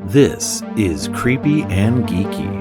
This is Creepy and Geeky.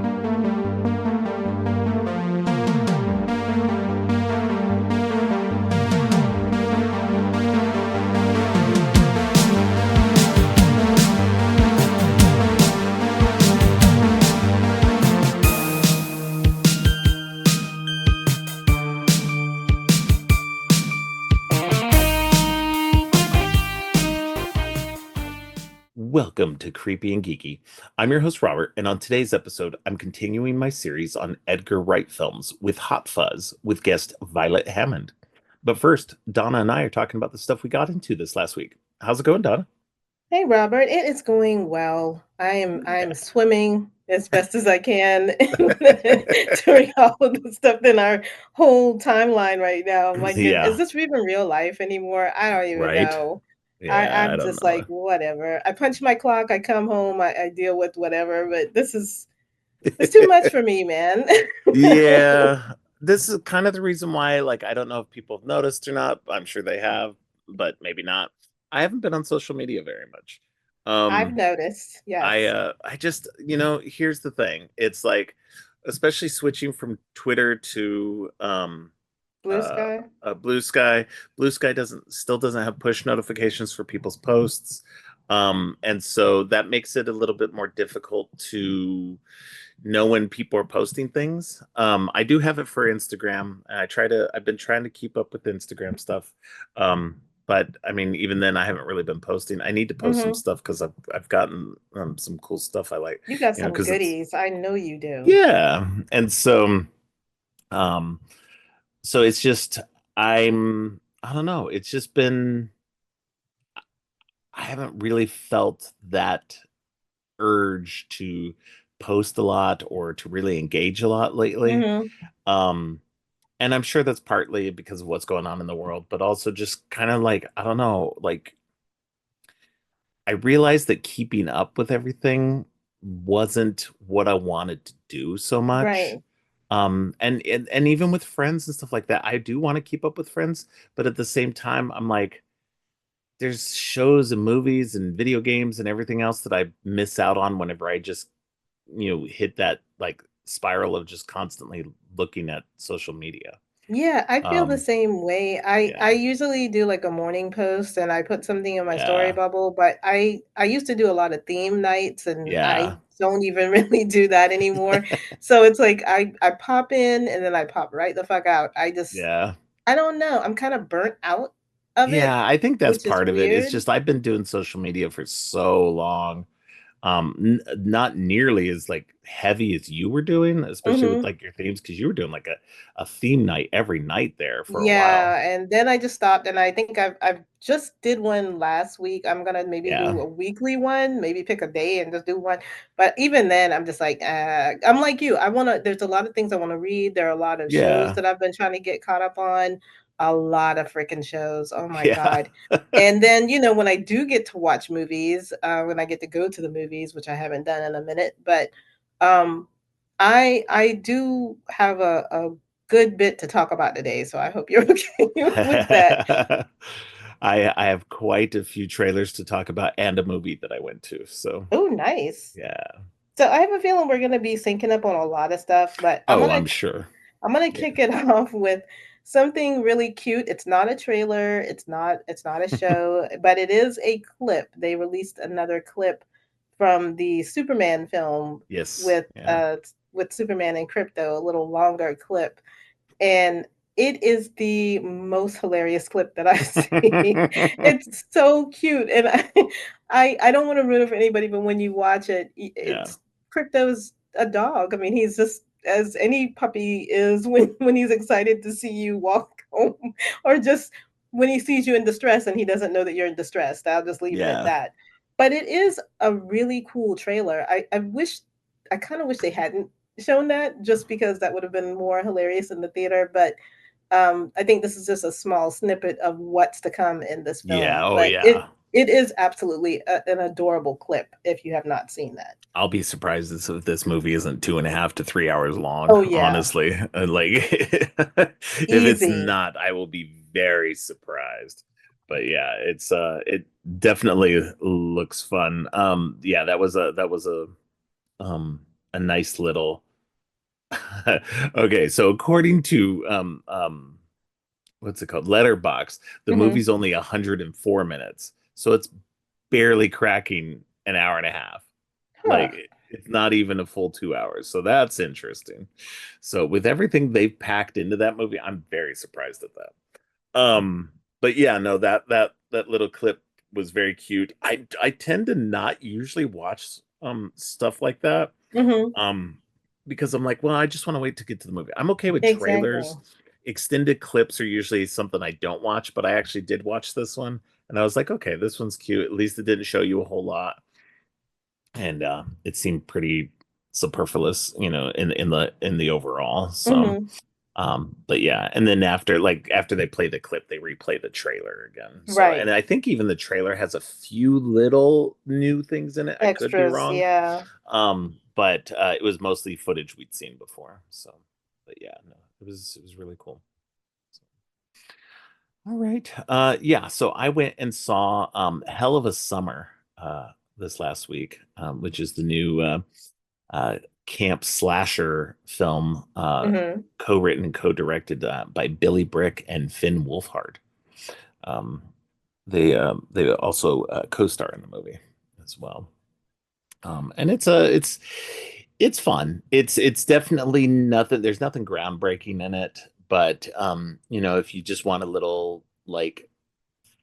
Welcome to Creepy and Geeky. I'm your host, Robert, and on today's episode, I'm continuing my series on Edgar Wright films with Hot Fuzz with guest Violet Hammond. But first, Donna and I are talking about the stuff we got into this last week. How's it going, Donna? Hey Robert, it is going well. I am Yeah. swimming as best as I can during all of the stuff in our whole timeline right now. My goodness, is Yeah, this even real life anymore? I don't even right? know. Yeah, I I'm don't just know. like, whatever. I punch my clock, I come home, I deal with whatever, but it's too much for me, man. Yeah, this is kind of the reason why, I don't know if people have noticed or not. I'm sure they have, but maybe not. I haven't been on social media very much. I've Um, noticed, yes. I just, here's the thing. It's like, especially switching from Twitter to Blue sky. Blue Sky. Blue Sky doesn't have push notifications for people's posts. And so that makes it a little bit more difficult to know when people are posting things. I do have it for Instagram. I've been trying to keep up with Instagram stuff. But I mean, even then, I haven't really been posting. I need to post some Hmm. stuff because I've gotten some cool stuff I like, You got some because it's, goodies. I know you do. yeah. And um, so it's just, I don't know. It's just been, I haven't really felt that urge to post a lot or to really engage a lot lately. Hmm. Um, and I'm sure that's partly because of what's going on in the world, but also just kind of like, I don't know, I realized that keeping up with everything wasn't what I wanted to do so much. Right. And even with friends and stuff like that, I do want to keep up with friends, but at the same time, I'm like, there's shows and movies and video games and everything else that I miss out on whenever I just, hit that like spiral of just constantly looking at social media. Yeah, I feel the Um, same way. I yeah, usually do like a morning post and I put something in my story yeah, bubble, but I used to do a lot of theme nights and I yeah. don't even really do that anymore. So it's like I pop in and then I pop right the fuck out. Yeah. I don't know. I'm kind of burnt out of it, Yeah, I think that's which is part of it. It's weird. just I've been doing social media for so long. Not nearly as like heavy as you were doing, especially with Mhm. like your themes, because you were doing like a theme night every night there for a while. Yeah, and then I just stopped, and I think I've just did one last week. I'm gonna maybe Yeah. do a weekly one, maybe pick a day and just do one. But even then, I'm just like, I'm like you. I wanna. There's a lot of things I want to read. There are a lot of shows Yeah. that I've been trying to get caught up on. A lot of freaking shows. Oh my Yeah. God. And then, when I do get to watch movies, when I get to go to the movies, which I haven't done in a minute, but um, I do have a good bit to talk about today, so I hope you're okay with that. I have quite a few trailers to talk about and a movie that I went to. So Oh, nice. yeah. So I have a feeling we're gonna be syncing up on a lot of stuff, but Oh, I'm sure. I'm gonna Yeah. kick it off with something really cute. It's not a trailer, it's not a show, but it is a clip. They released another clip from the Superman film Yes. with Yeah. uh with Superman and Crypto, a little longer clip. And it is the most hilarious clip that I've seen. It's so cute, and I don't wanna ruin it for anybody, but when you watch it, Yeah. it's Crypto's a dog. I mean, he's just as any puppy is when he's excited to see you walk home, or just when he sees you in distress and he doesn't know that you're in distress. I'll just leave it at Yeah. that. But it is a really cool trailer. I kinda wish they hadn't shown that just because that would have been more hilarious in the theater, but I think this is just a small snippet of what's to come in this Yeah. film, Oh, but yeah. it is absolutely an adorable clip if you have not seen that. I'll be surprised if this movie isn't 2.5 to 3 hours long, Oh, yeah. honestly. Like, if it's Easy. not, I will be very surprised. but yeah, it definitely looks fun. Yeah, that was a nice little okay, so according to what's it called? Letterbox, the Hmm. movie's only 104 minutes. So it's barely cracking an hour and a half. Huh. Like it's not even a full 2 hours. So that's interesting. So with everything they've packed into that movie, I'm very surprised at that. But yeah, no, that little clip was very cute. I tend to not usually watch stuff like that. Hmm. Um, because I'm like, well, I just want to wait to get to the movie. I'm okay with Exactly. trailers. Extended clips are usually something I don't watch, but I actually did watch this one, and I was like, okay, this one's cute. At least it didn't show you a whole lot, and it seemed pretty superfluous, in the overall. So, Hmm. but yeah, and then after they play the clip, they replay the trailer again. So, and Right. I think even the trailer has a few little new things in it. I could be Extras. wrong. Yeah. But it was mostly footage we'd seen before. So, but yeah, no, it was really cool. So, all right. Yeah, so I went and saw Hell of a Summer this last week, which is the new uh camp slasher film Hmm. co-written and co-directed by Billy Brick and Finn Wolfhard. Um they also co-star in the movie as well. And it's fun. It's definitely nothing. There's nothing groundbreaking in it, but if you just want a little like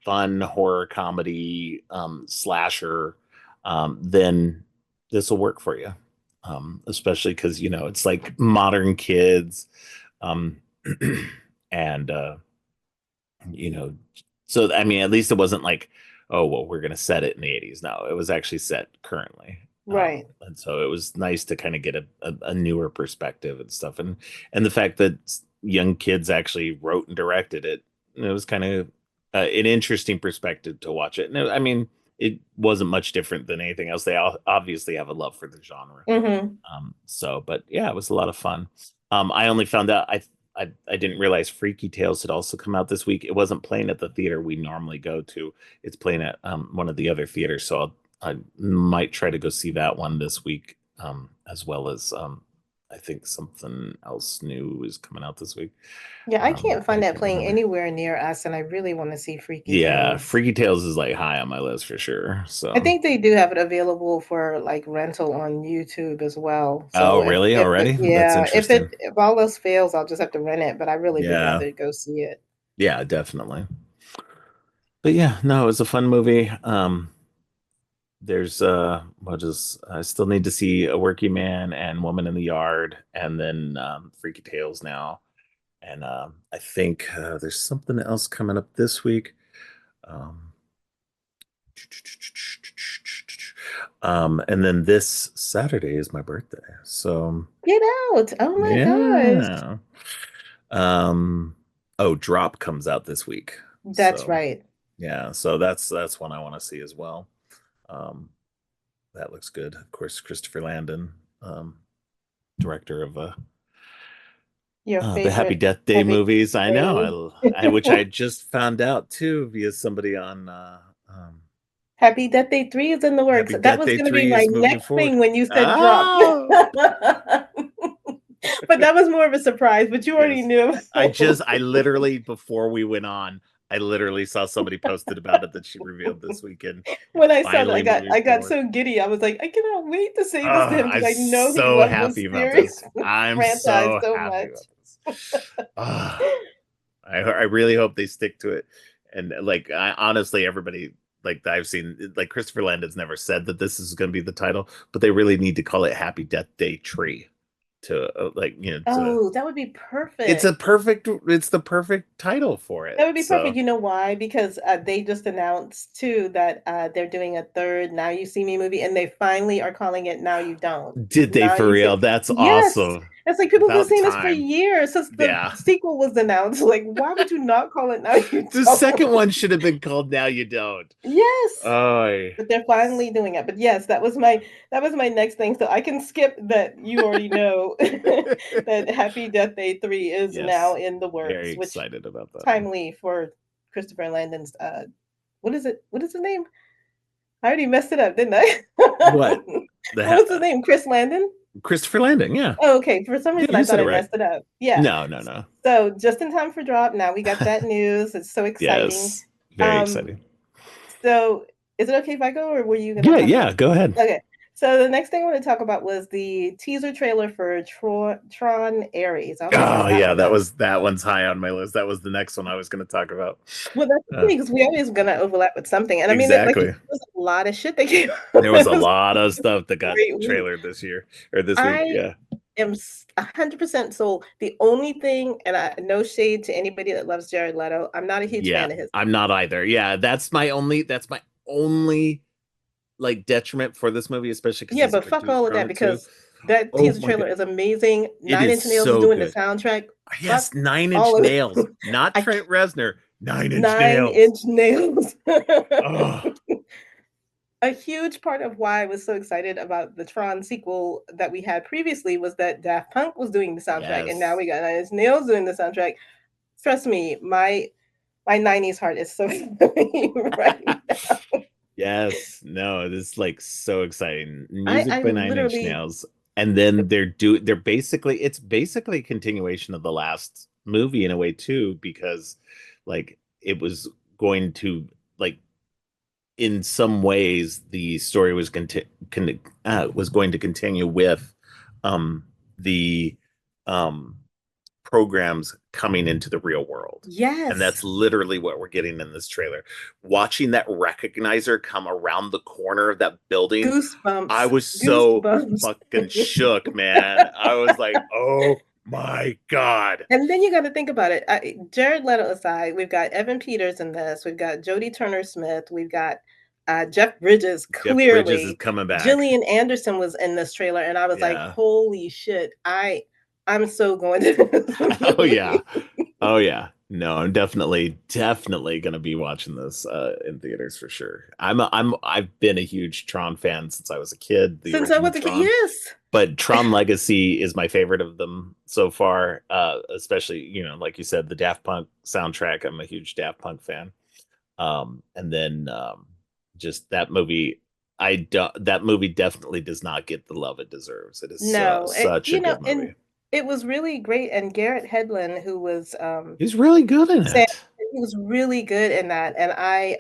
fun horror comedy slasher, then this will work for you. Especially because it's like modern kids, um, and you know, so I mean, at least it wasn't like, oh well, we're gonna set it in the 80s. No, it was actually set currently. Right. And so it was nice to kind of get a newer perspective and stuff, and the fact that young kids actually wrote and directed it, it was kind of an interesting perspective to watch it. And I mean, it wasn't much different than anything else. They obviously have a love for the genre. Hmm. So, but yeah, it was a lot of fun. I only found out I didn't realize Freaky Tales had also come out this week. It wasn't playing at the theater we normally go to. It's playing at one of the other theaters, so I might try to go see that one this week, as well as I think something else new is coming out this week. Yeah, I can't But I find that can't playing remember. anywhere near us, and I really want to see Freaky Yeah, Tales. Freaky Tales is like high on my list for sure. I So, think they do have it available for like rental on YouTube as well. oh, So really? Already? That's interesting. if all else fails, I'll just have to rent it. But I really would Yeah, rather go see it. yeah, definitely. But yeah, no, it was a fun movie. There's what is I still need to see A Working Man and Woman in the Yard, and then Freaky Tales now. And I think there's something else coming up this week. Um, and then this Saturday is my birthday. So Get out! Oh my gosh, yeah. Um, oh, Drop comes out this week. that's So right. yeah, so that's one I want to see as well. Um, that looks good. Of course, Christopher Landon, director of Your the Happy favorite Death Day Happy movies. I Day. know, which I just found out too via somebody on Happy Death Day 3 is in the works. Happy That Death was Day going to be 3 my is moving next forward. thing when you said drop. Oh, But that was more of a surprise, but you already yes. knew. I literally, before we went on, I literally saw somebody posted about it that she revealed this weekend. When It's I saw that, finally moving I got forward. so giddy. I was like, I cannot wait to say this to Oh, him because I'm I know he so loved this happy about series this. I'm franchise so so happy much. about this. Ah, I really hope they stick to it. And like, I honestly, everybody like that I've seen, like Christopher Landon's never said that this is going to be the title, but they really need to call it Happy Death Day Tree to to Oh, that would be perfect. it's the perfect title for That it. would be perfect. So You know why? Because they just announced too that they're doing a third Now You See Me movie, and they finally are calling it Now You Don't. did they Now for You See. real? That's Yes, awesome. it's like people have been About saying this for time. years since the Yeah. sequel was announced. Like, why would you not call it Now You The second Don't? one should have been called Now You Don't. Yes, Oh, but they're finally doing it. But yes, that was my next thing. So I can skip that. You already know that Happy Death Day 3 is now yes. in the Very works, which excited about that one. timely for Christopher Landon's what is it? What is his name? I already messed it up, didn't I? What? What was his name? Chris Landon? Christopher Landing, yeah. Oh, okay. For some Yeah, reason, I you thought said it I right. messed it up. Yeah. No, no, no. So just in time for drop. Now we got that news. It's so exciting. Yes. Very Um, exciting. so is it okay if I go, or were you going to Yeah, talk yeah, about? go ahead. Okay. So the next thing I want to talk about was the teaser trailer for Tron Ares. I hope I got Oh that yeah, one right. that one's high on my list. That was the next one I was going to talk about. Well, that's the Uh, thing, because we always gonna overlap with something. And I mean, like you exactly. said, there's a lot of shit that came out. There was a It was lot of a stuff that got great week. trailered this year or this week. I Yeah. am 100% sold. The only thing, and no shade to anybody that loves Jared Leto, I'm not a huge Yeah, fan of his. I'm not either. Yeah, that's my only like detriment for this movie, especially because Yeah, he's but fuck produced all of from that, it too. because that Oh teaser my trailer god, is amazing. it Nine is Inch Nails is so doing the good. soundtrack. Yes, Fuck Nine Inch all of Nails, it. not I Trent Reznor. Nine Inch Nine Nails. Inch Nails. Oh A huge part of why I was so excited about the Tron sequel that we had previously was that Daft Punk was doing the soundtrack, and now yes, we got Nine Inch Nails doing the soundtrack. Trust me, my 90s heart is so right now. yes. No, this is like so exciting. I Music by Nine Inch literally Nails, and then they're basically it's basically a continuation of the last movie in a way too, because like it was going to like in some ways the story was going to continue with um the um programs coming into the real world. And yes, that's literally what we're getting in this trailer. Watching that recognizer come around the corner of that building, I goosebumps, was so goosebumps. fucking shook, man. I was like, oh my God. And then you got to think about it. Jared Leto aside, we've got Evan Peters in this. We've got Jodie Turner-Smith. We've got Jeff Bridges. Jeff Bridges is Clearly, coming back. Gillian Anderson was in this trailer, and I was like, Yeah. "Holy shit! I'm so going to this Oh yeah. movie." Oh yeah. No, I'm definitely gonna be watching this in theaters for sure. I've been a huge Tron fan since I was a kid, the Since I original was a kid, Tron. yes. But Tron Legacy is my favorite of them so far. Especially, like you said, the Daft Punk soundtrack. I'm a huge Daft Punk fan. And then just that movie, that movie definitely does not get the love it deserves. It is No, such a good and movie. it was really great. And Garrett Hedlund, who was He's really good in Sam, it. he was really good in that, and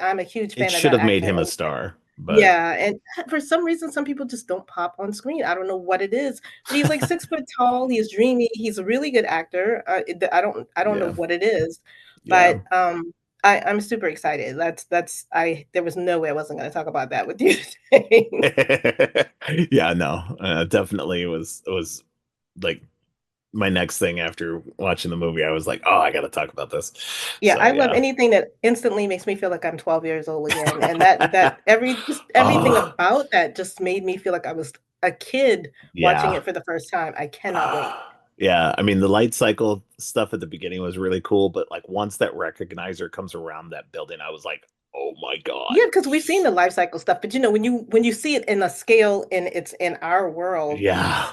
I'm a huge It fan of should that have made actor. him a And star, but yeah, and for some reason, some people just don't pop on screen. I don't know what it is, but he's like 6 foot tall. He's dreamy. He's a really good actor. I don't know yeah, what it is, yeah. but I'm super excited. That's I. There was no way I wasn't going to talk about that with you today. Yeah, no, definitely was like my next thing after watching the movie. I was like, oh, I got to talk about this. Yeah, So I love yeah. anything that instantly makes me feel like I'm 12 years old again, and that just everything Oh, about that just made me feel like I was a kid watching yeah. it for the first time. I cannot wait. Yeah, I mean the light cycle stuff at the beginning was really cool, but like once that recognizer comes around that building, I was like, "Oh my God." Yeah, because we've seen the life cycle stuff, but when you see it in a scale and it's in our world, Yeah.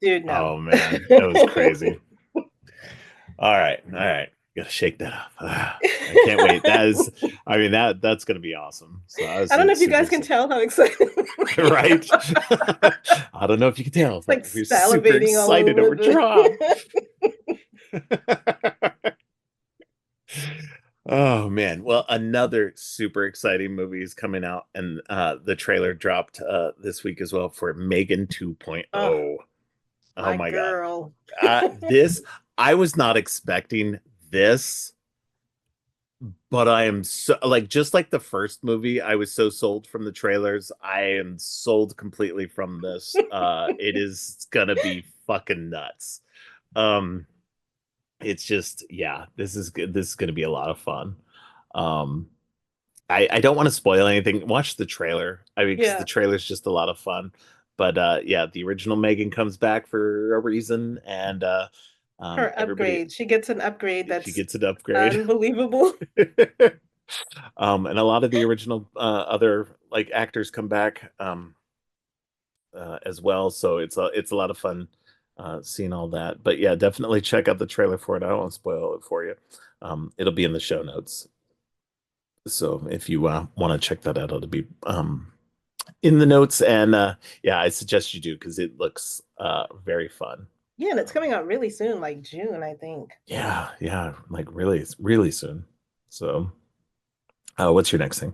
dude, no. Oh man, it was crazy. All right. All right. Gotta shake that up. I can't wait. I mean, that's gonna be awesome. So I was I don't know if you super guys can excited. tell how excited Right? I don't know if you can tell, but like we're super salivating all excited over over Tron. the Oh man. Well, another super exciting movie is coming out, and the trailer dropped this week as well for Megan 2.0. Oh, Oh my my God. girl. This I was not expecting this, but I am so like just like the first movie, I was so sold from the trailers. I am sold completely from this. It is gonna be fucking nuts. Um, it's just yeah, this is good. This is gonna be a lot of fun. Um, I don't want to spoil anything. Watch the trailer. I mean, because the Yeah. trailer's just a lot of fun. But yeah, the original Megan comes back for a reason, and Her everybody upgrade. She gets an upgrade she that's gets an upgrade. unbelievable. And a lot of the original other like actors come back as well, so it's a lot of fun seeing all that. But yeah, definitely check out the trailer for it. I don't want to spoil it for you. It'll be in the show notes. So if you want to check that out, it'll be in the notes. And yeah, I suggest you do because it looks very fun. Yeah, and it's coming out really soon, like June, I think. Yeah, yeah, like really, really soon. So, what's your next thing?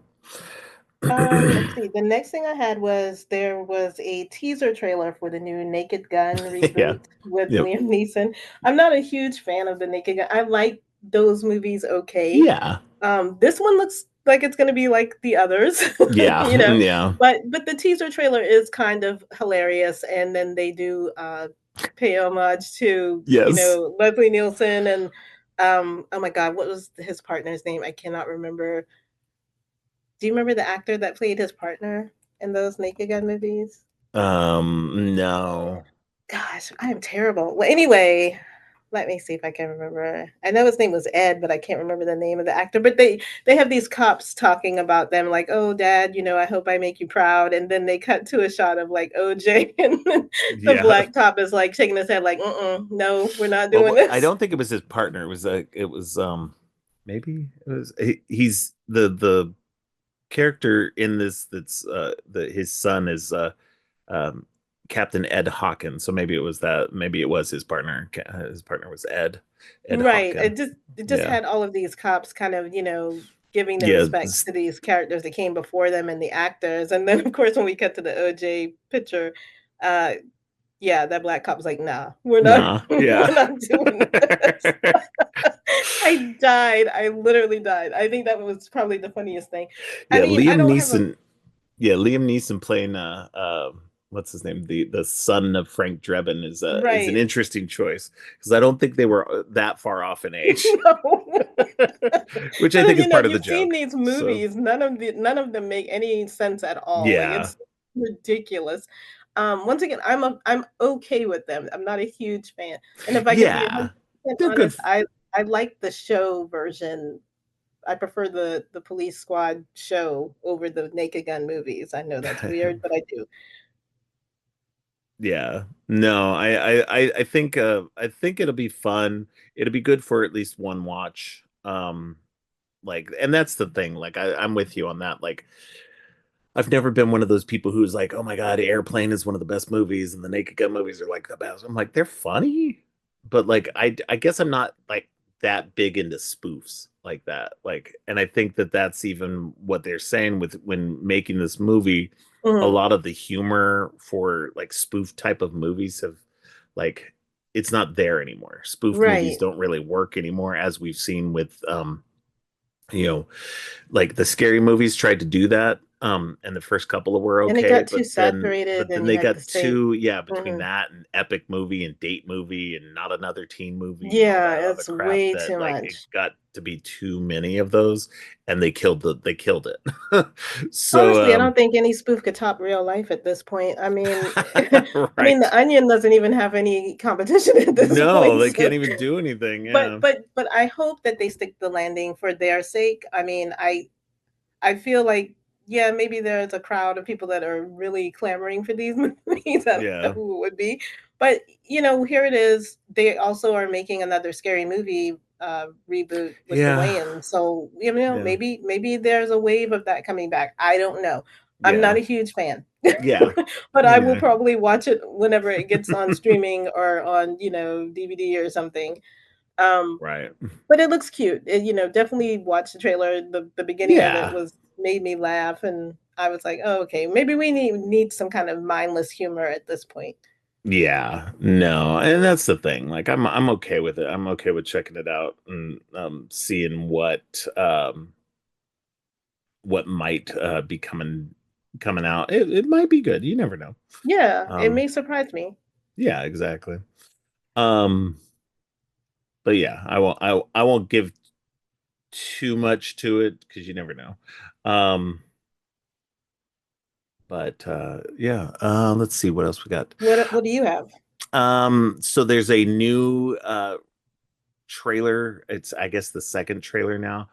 Let's see. The next thing I had was there was a teaser trailer for the new Naked Gun Yeah. reboot with Yep. Liam Neeson. I'm not a huge fan of the Naked Gun. I like those movies okay. Yeah. This one looks like it's gonna be like the others, Yeah. you know. Yeah. But the teaser trailer is kind of hilarious, and then they do pay homage to, Yes. Leslie Nielsen and oh my God, what was his partner's name? I cannot remember. Do you remember the actor that played his partner in those Naked Gun movies? No. Gosh, I am terrible. Well, anyway, let me see if I can remember. I know his name was Ed, but I can't remember the name of the actor. But they have these cops talking about them, like, "Oh, Dad, I hope I make you proud." And then they cut to a shot of like OJ, and then the Yeah. black cop is like shaking his head, like, no, we're not Well, doing I this." don't think it was his partner. It was maybe it was he's the character in this that's the his son is um Captain Ed Hawkins. So maybe it was that. Maybe it was his partner. His partner was Ed Right. Hawkins. It just Yeah. had all of these cops kind of, giving the Yeah. respect to these characters that came before them and the actors. And then of course when we cut to the OJ picture, uh yeah, that black cop was like, nah, we're not Nah. we're Yeah. not doing this. I died. I literally died. I think that was probably the funniest thing. I Yeah, mean, I Liam don't have a Neeson. Yeah, Liam Neeson playing what's his name? The son of Frank Drebin is an right. interesting choice because I don't think they were that far off in age, No. which I And then, think is part of the you've seen joke. these So movies, none of them make any sense at all. Like yeah, it's ridiculous. Once again, I'm okay with them. I'm not a huge fan. And if I can be yeah, 100% they're good. honest, I like the show version. I prefer the Police Squad show over the Naked Gun movies. I know that's weird, but I do. Yeah, no, I think it'll be fun. It'll be good for at least one watch. Like, and that's the thing. Like, I'm with you on that. Like, I've never been one of those people who's like, oh my God, Airplane is one of the best movies and the Naked Gun movies are like the best. I'm like, they're funny, but like, I guess I'm not like that big into spoofs like that. Like, and I think that that's even what they're saying with when making this movie. A Mhm. lot of the humor for like spoof type of movies have like, it's not there anymore. Spoof movies Right. don't really work anymore, as we've seen with you know like the scary movies tried to do that, and the first couple of were And it okay, got but too then saturated and you they had to got say, too, yeah, between mhm. that and epic movie and date movie and not another teen movie and all that Yeah, other it's crap way that too like it much. got to be too many of those, and they killed it. Honestly, I So don't think any spoof could top real life at this point. I mean I mean, right, The Onion doesn't even have any competition at this no, point, they so can't even do anything. but Yeah, but but I hope that they stick the landing for their sake. I mean, I feel like, yeah, maybe there's a crowd of people that are really clamoring for these movies. I don't know yeah, who it would be. But, here it is. They also are making another scary movie reboot with the yeah, Wayans. So, yeah, maybe there's a wave of that coming back. I don't know. I'm not yeah, a huge fan. yeah, But I will yeah, probably watch it whenever it gets on streaming or on, DVD or something. Um, right, but it looks cute. Definitely watch the trailer. The beginning of it yeah. was made me laugh, and I was like, "Oh, okay, maybe we need some kind of mindless humor at this point." Yeah, no, and that's the thing. Like I'm okay with it. I'm okay with checking it out and seeing what might be coming out. It might be good. You never know. Yeah, it Um may surprise me. yeah, exactly. Um but yeah, I won't give too much to it because you never know. Um but yeah, let's see what else we got. What do you have? So there's a new trailer. It's I guess the second trailer now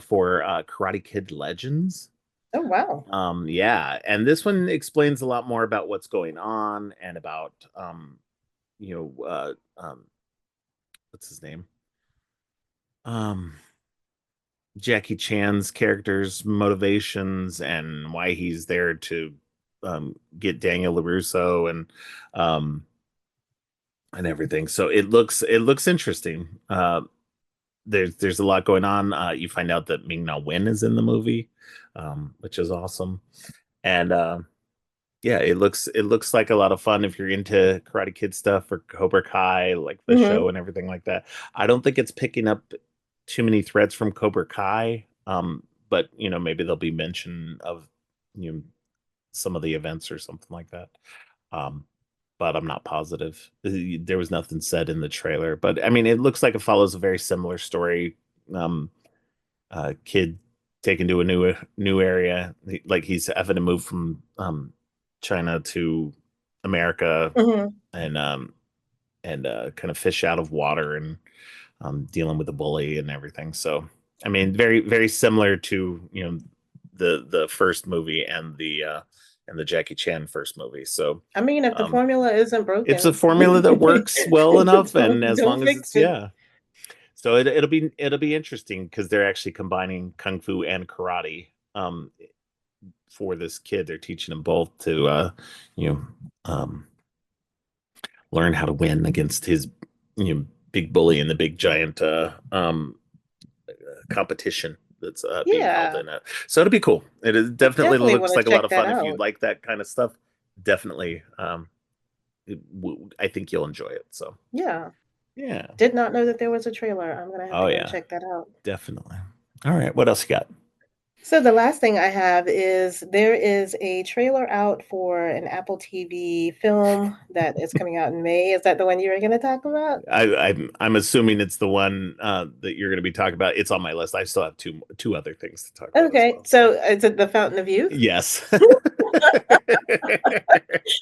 for Karate Kid Legends. Oh, wow. Yeah, and this one explains a lot more about what's going on and about you what's his name? Um Jackie Chan's character's motivations and why he's there to get Daniel LaRusso um, and everything. So it looks interesting. There's a lot going on. You find out that Ming Na Wen is in the movie, which is awesome. And yeah, it looks like a lot of fun if you're into Karate Kid stuff or Cobra Kai, like the Hmm. show and everything like that. I don't think it's picking up too many threads from Cobra Kai, but maybe there'll be mention of you know some of the events or something like that. Um, but I'm not positive. There was nothing said in the trailer, but I mean, it looks like it follows a very similar story. Um, Kid taken to a new area, like he's having to move from China to America Hmm. and kind of fish out of water and dealing with a bully and everything. So I mean, very very similar to the first movie and the Jackie Chan first movie. So I mean, if the um, formula isn't it's a broken, formula that works well enough, and as don't long as fix it's it. yeah. So it'll be interesting because they're actually combining kung fu and karate for this kid. They're teaching him both to you know um, learn how to win against his big bully in the big giant competition that's being held Yeah, in it. So it'll be cool. It definitely definitely want looks to like a lot check of that fun if you out. like that kind of stuff. Definitely, I think you'll enjoy it. So Yeah, yeah. did not know that there was a trailer. I'm gonna have to Oh go yeah, check that out. definitely. All right, what else you got? So the last thing I have is there is a trailer out for an Apple TV film that is coming out in May. Is that the one you were going to talk about? I'm assuming it's the one that you're going to be talking about. It's on my list. I still have two other things to talk about as Okay, well. So so is it The Fountain of Youth? yes, I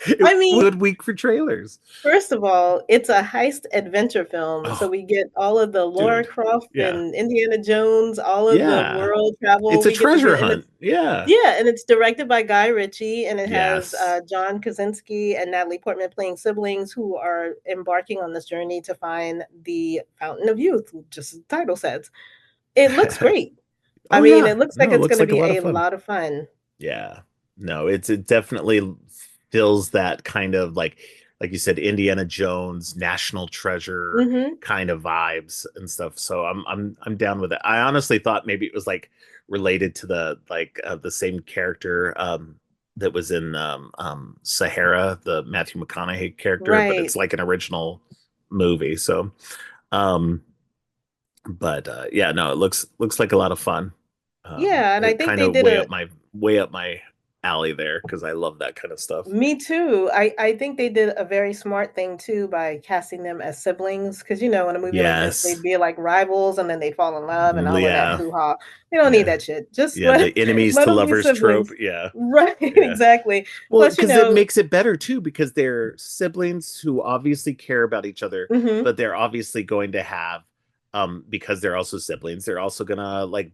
it was mean, a good week for trailers. first of all, it's a heist adventure film, so Oh, we get all of the Laura dude, Croft yeah, and Indiana Jones, all of the yeah. world travel It's a we get to treasure get, and hunt. it's Yeah. yeah, and it's directed by Guy Ritchie, and it has Yes. John Krasinski and Natalie Portman playing siblings who are embarking on this journey to find the Fountain of Youth, just as the title says. It looks great. I Oh mean, yeah. it looks like No, it it's looks going to like a be lot of a fun. lot of fun. Yeah. No, it definitely fills that kind of like you said, Indiana Jones, National Treasure Hmm. kind of vibes and stuff. So I'm down with it. I honestly thought maybe it was like related to the same character that was in Sahara, the Matthew McConaughey character, but Right. it's like an original movie. So um but yeah, no, it looks like a lot of fun. Yeah, and I It think kind they of did a way up my alley there because I love that kind of stuff. Me too. I think they did a very smart thing too by casting them as siblings because in a movie like this they'd Yes. be like rivals and then they fall in love and all of that Yeah. hoo-ha. We don't need Yeah. that shit. Just Yeah. The enemies let to them be lovers trope. siblings. Yeah. Right, Yeah. exactly. Well, Plus, because it makes it better too, because they're siblings who obviously care about each other, mhm, but they're obviously going to have, because they're also siblings, they're also gonna like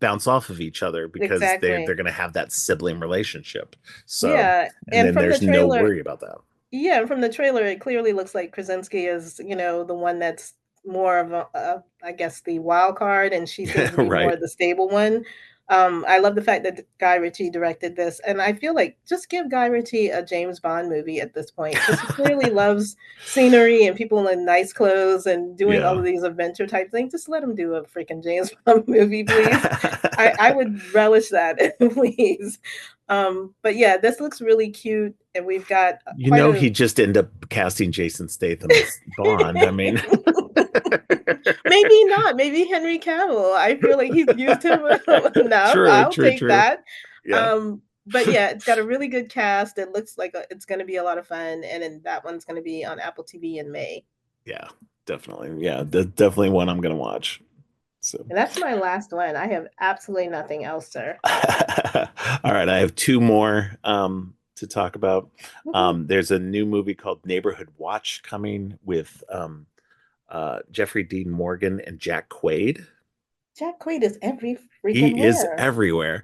bounce off of each other because they're exactly. gonna have that sibling relationship. So, Yeah, and and then from the there's no trailer worry about that. Yeah, from the trailer, it clearly looks like Krasinski is, the one that's more of I guess, the wild card, and she seems to be more Right. the stable one. I love the fact that Guy Ritchie directed this, and I feel like just give Guy Ritchie a James Bond movie at this point because he clearly loves scenery and people in nice clothes and doing all Yeah. of these adventure type things. Just let him do a freaking James Bond movie, please. I would relish that, please. But yeah, this looks really cute, and we've got quite He a just ended up casting Jason Statham as Bond. I mean, maybe not. Maybe Henry Cavill. I feel like he's used him enough. true, I'll true, take true. that. Yeah. But yeah, it's got a really good cast. It looks like it's going to be a lot of fun, and then that one's going to be on Apple TV in May. Yeah, definitely. Yeah, that's definitely one I'm gonna watch. So, And that's my last one. I have absolutely nothing else, sir. all right, I have two more to talk about. Mhm. There's a new movie called Neighborhood Watch coming with Jeffrey Dean Morgan and Jack Quaid. Jack Quaid is every freaking He is where. everywhere.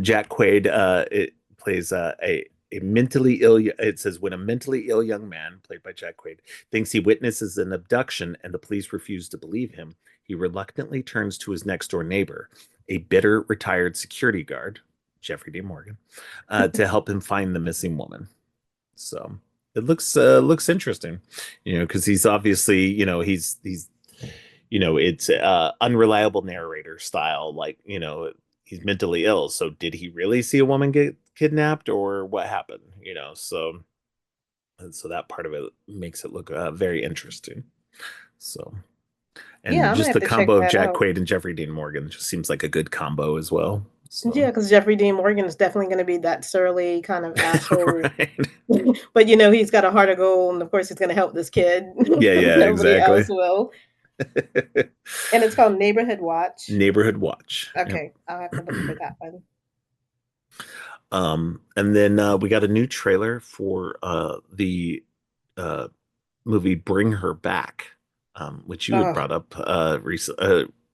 Jack Quaid it plays a mentally ill. It says when a mentally ill young man, played by Jack Quaid, thinks he witnesses an abduction and the police refuse to believe him, he reluctantly turns to his next door neighbor, a bitter retired security guard, Jeffrey Dean Morgan, to help him find the missing woman. So it looks interesting, because he's obviously, he's it's unreliable narrator style, like, he's mentally ill. So did he really see a woman get kidnapped, or what happened? And so that part of it makes it look very interesting. So, Yeah, and I'm gonna just have the to check combo of that Jack out. Quaid and Jeffrey Dean Morgan just seems like a good combo as well. So, Yeah, because Jeffrey Dean Morgan is definitely going to be that surly kind of asshole, right. but he's got a heart of gold, and of course he's going to help this kid. Yeah, yeah, Nobody else exactly. will. And it's called Neighborhood Watch. Neighborhood Watch. Yep. Okay, I'll have to look for that one. And then we got a new trailer for the uh, movie Bring Her Back, which you had Oh, brought up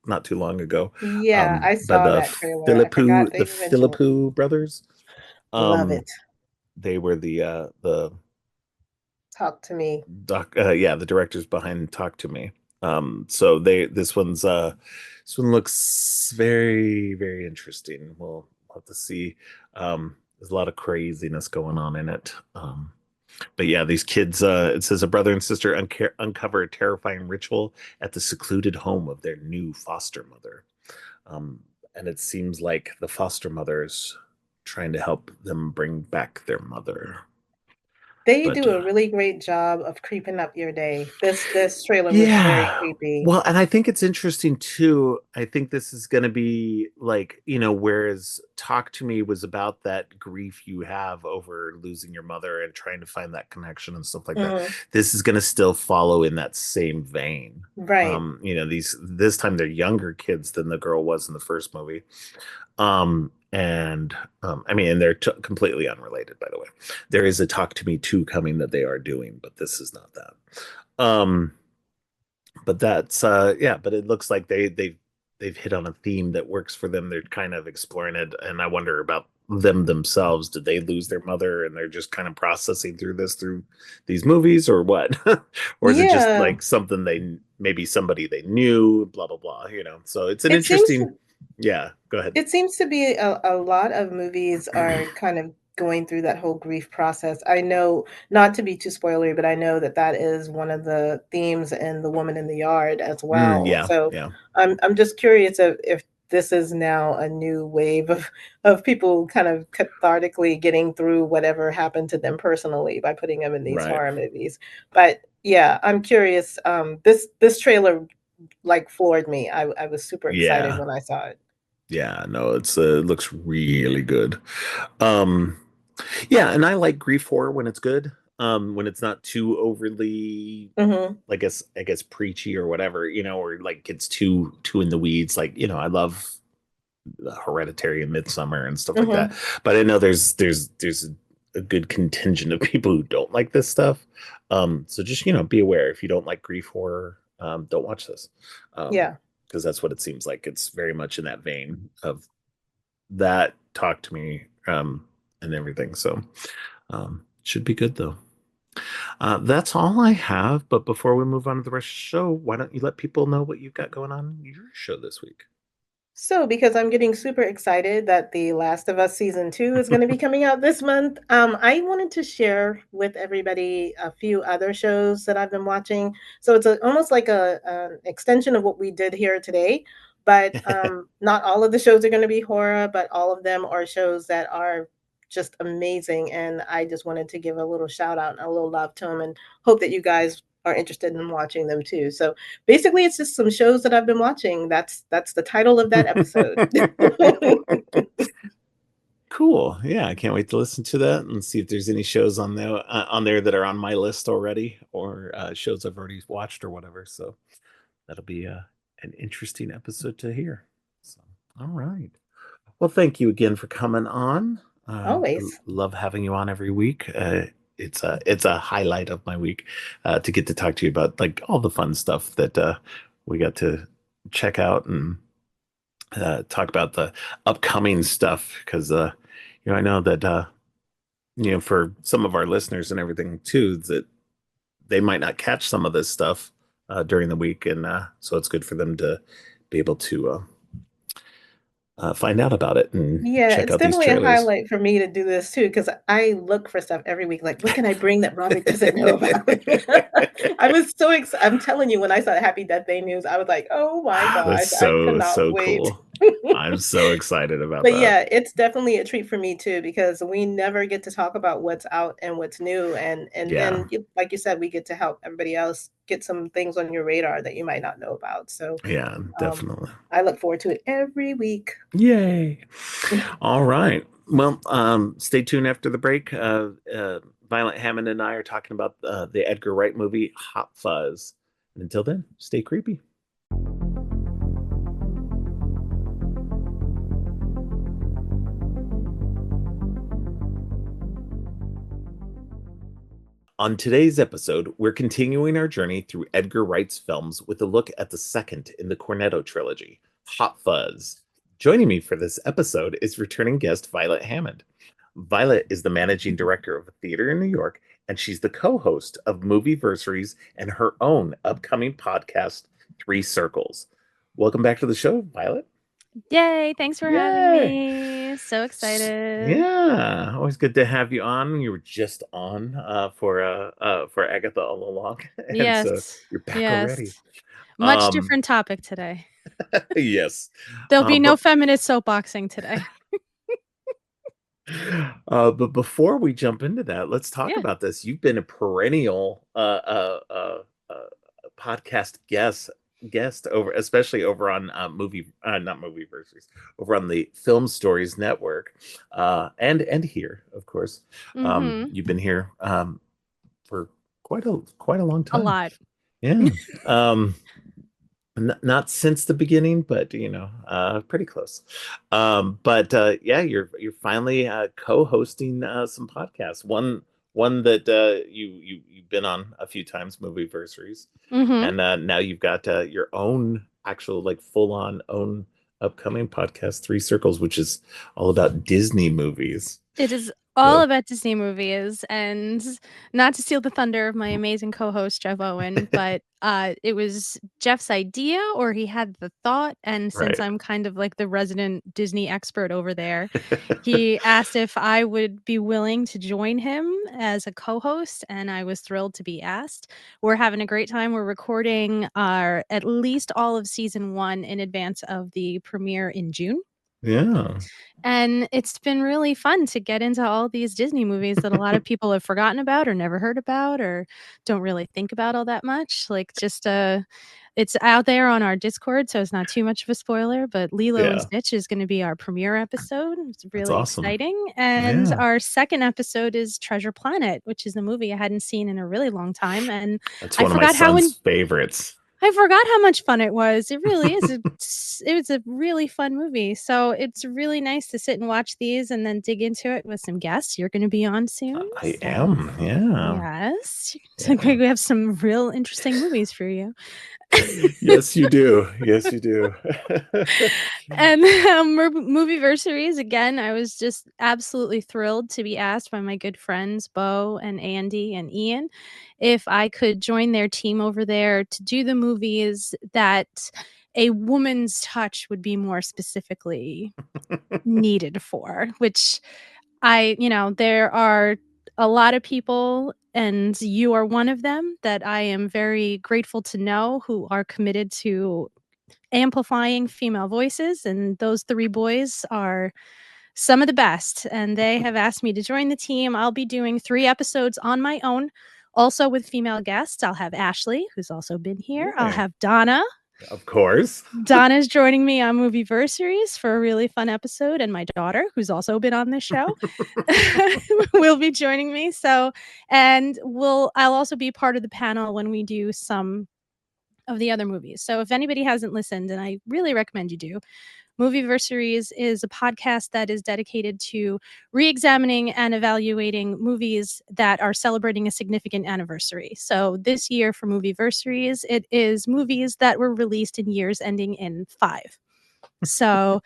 not too long ago. yeah, I But saw that trailer. I forgot to The even mention it. Philippou brothers, Love um, it. they were the Talk to me. yeah, the directors behind Talk to Me. So this one looks very, very interesting. We'll have to see. There's a lot of craziness going on in it. But yeah, these kids, it says a brother and sister uncover a terrifying ritual at the secluded home of their new foster mother. Um, and it seems like the foster mother is trying to help them bring back their mother. They But do a really great job of creeping up your day. This trailer was very yeah. creepy. Well, and I think it's interesting too. I think this is going to be like, whereas Talk to Me was about that grief you have over losing your mother and trying to find that connection and stuff like that. Mhm. This is going to still follow in that same vein. Right. This time they're younger kids than the girl was in the first movie. And I mean, and they're completely unrelated, by the way. There is a Talk to Me 2 coming that they are doing, but this is not that. Um, but that's yeah, but it looks like they've hit on a theme that works for them. They're kind of exploring it, and I wonder about them themselves. Did they lose their mother and they're just kind of processing through these movies, or what? Or is it just Yeah. like something maybe somebody they knew, blah blah blah, so it's an It seems interesting. Yeah, go ahead. it seems to be a lot of movies are kind of going through that whole grief process. I know, not to be too spoilery, but I know that that is one of the themes in The Woman in the Yard as well. Yeah, So yeah, I'm just curious if this is now a new wave of people kind of cathartically getting through whatever happened to them personally by putting them in these right. horror movies. But yeah, I'm curious. This trailer like floored me. I was super excited Yeah, when I saw it. yeah. No, it looks really good. Um, Yeah, and I like grief horror when it's good. When it's not too overly, Mhm. I guess preachy or whatever, or like gets too in the weeds. Like, I love the Hereditary and Midsummer and stuff like that. Mhm. But I know there's a good contingent of people who don't like this stuff. So just, be aware if you don't like grief horror, don't watch this. Um, Yeah. because that's what it seems like. It's very much in that vein of that Talk to Me, and everything. So should be good though. That's all I have. But before we move on to the rest of the show, why don't you let people know what you've got going on in your show this week? So, because I'm getting super excited that The Last of Us season 2 is gonna be coming out this month, I wanted to share with everybody a few other shows that I've been watching. So it's almost like an extension of what we did here today, but not all of the shows are gonna be horror, but all of them are shows that are just amazing, and I just wanted to give a little shout out and a little love to them, and hope that you guys are interested in watching them too. So basically, it's just some shows that I've been watching. That's the title of that episode. Cool. Yeah, I can't wait to listen to that and see if there's any shows on there that are on my list already, or shows I've already watched or whatever. So that'll be an interesting episode to hear. So, all right. Well, thank you again for coming on. Always. Love having you on every week. It's a highlight of my week to get to talk to you about like all the fun stuff that we got to check out and talk about the upcoming stuff, because I know that for some of our listeners and everything too, that they might not catch some of this stuff during the week, and so it's good for them to be able to find out about it and Yeah, check it's out these definitely a trailers. highlight for me to do this too, because I look for stuff every week, like, "What can I bring that Robert doesn't know about?" I was so I'm telling you, when I saw the Happy Death Day news, I was like, "Oh my gosh, That's I so cannot so wait." cool. I'm so excited about But that. yeah, it's definitely a treat for me too because we never get to talk about what's out and what's new, and Yeah, then like you said, we get to help everybody else get some things on your radar that you might not know about. So yeah, um, definitely. I look forward to it every week. Yay! All right. Well, stay tuned after the break. Violet Hammond and I are talking about the Edgar Wright movie Hot Fuzz. And until then, stay creepy. On today's episode, we're continuing our journey through Edgar Wright's films with a look at the second in the Cornetto trilogy, Hot Fuzz. Joining me for this episode is returning guest Violet Hammond. Violet is the managing director of a theater in New York, and she's the co host of Movieversaries and her own upcoming podcast, Three Circles. Welcome back to the show, Violet. Yay, thanks for having Yay! me. So excited. Yeah, always good to have you on. You were just on for Agatha all along, and so Yes, you're back already. yes. Much Um, different topic today. yes, There'll be no but feminist soapboxing today. but before we jump into that, let's talk Yeah. about this. You've been a perennial uh, podcast guest over, especially over on not Movieversaries, over on the Film Stories Network, and here, of course. Mm-hmm. You've been here for quite a long A time. lot. Yeah. Not since the beginning, but pretty close. But yeah, you're finally co-hosting some podcasts. One that you've been on a few times, Movieversaries, Mm-hmm. and now you've got your own actual like full-on own upcoming podcast, Three Circles, which is all about Disney movies. It is all So about Disney movies, and not to steal the thunder of my amazing co-host Jeff Owen, but it was Jeff's idea, or he had the thought, and since right. I'm kind of like the resident Disney expert over there, he asked if I would be willing to join him as a co-host, and I was thrilled to be asked. We're having a great time. We're recording our at least all of season 1 in advance of the premiere in June. Yeah. And it's been really fun to get into all these Disney movies that a lot of people have forgotten about or never heard about or don't really think about all that much. Like just it's out there on our Discord, so it's not too much of a spoiler, but Lilo and Yeah. Stitch is going to be our premiere episode. It's That's really awesome. exciting. And Yeah. our second episode is Treasure Planet, which is a movie I hadn't seen in a really long time, and That's I one of my forgot how son's favorites. I forgot how much fun it was. It really is. It was a really fun movie. So it's really nice to sit and watch these and then dig into it with some guests. You're going to be on soon. I So, am. Yeah. yes. So Yeah. we have some real interesting movies for you. Yes, you do. Yes, you do. And Movieversaries, again, I was just absolutely thrilled to be asked by my good friends Bo and Andy and Ian if I could join their team over there to do the movies that a woman's touch would be more specifically needed for, which there are a lot of people, and you are one of them, that I am very grateful to know who are committed to amplifying female voices, and those 3 boys are some of the best, and they have asked me to join the team. I'll be doing 3 episodes on my own, also with female guests. I'll have Ashley, who's also been here. I'll Yay. have Donna. Of course. Donna's joining me on Movieversaries for a really fun episode, and my daughter, who's also been on this show, will be joining me. So, and I'll also be part of the panel when we do some of the other movies. So if anybody hasn't listened, and I really recommend you do, Movieversaries is a podcast that is dedicated to re-examining and evaluating movies that are celebrating a significant anniversary. So this year for Movieversaries, it is movies that were released in years ending in 5. So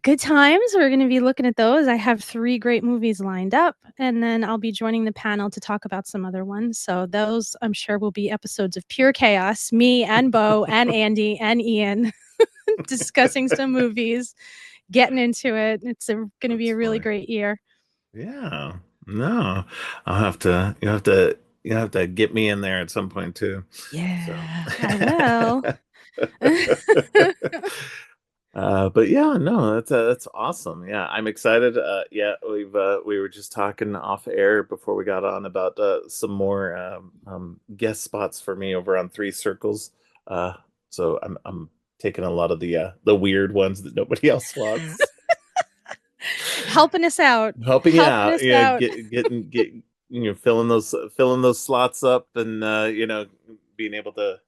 Good times. We're going to be looking at those. I have 3 great movies lined up, and then I'll be joining the panel to talk about some other ones. So those, I'm sure, will be episodes of pure chaos. Me and Bo and Andy and Ian discussing some movies, getting into it. It's going to be That's a really funny. great year. Yeah. No, I'll have to. You have to get me in there at some point too. So. Yeah, I will. But yeah, no, that's awesome. Yeah, I'm excited. Yeah, we were just talking off air before we got on about some more guest spots for me over on Three Circles. Uh, so I'm taking a lot of the weird ones that nobody else wants. Helping us out. Helping Helping out, us yeah, out. get filling those slots up, and being able to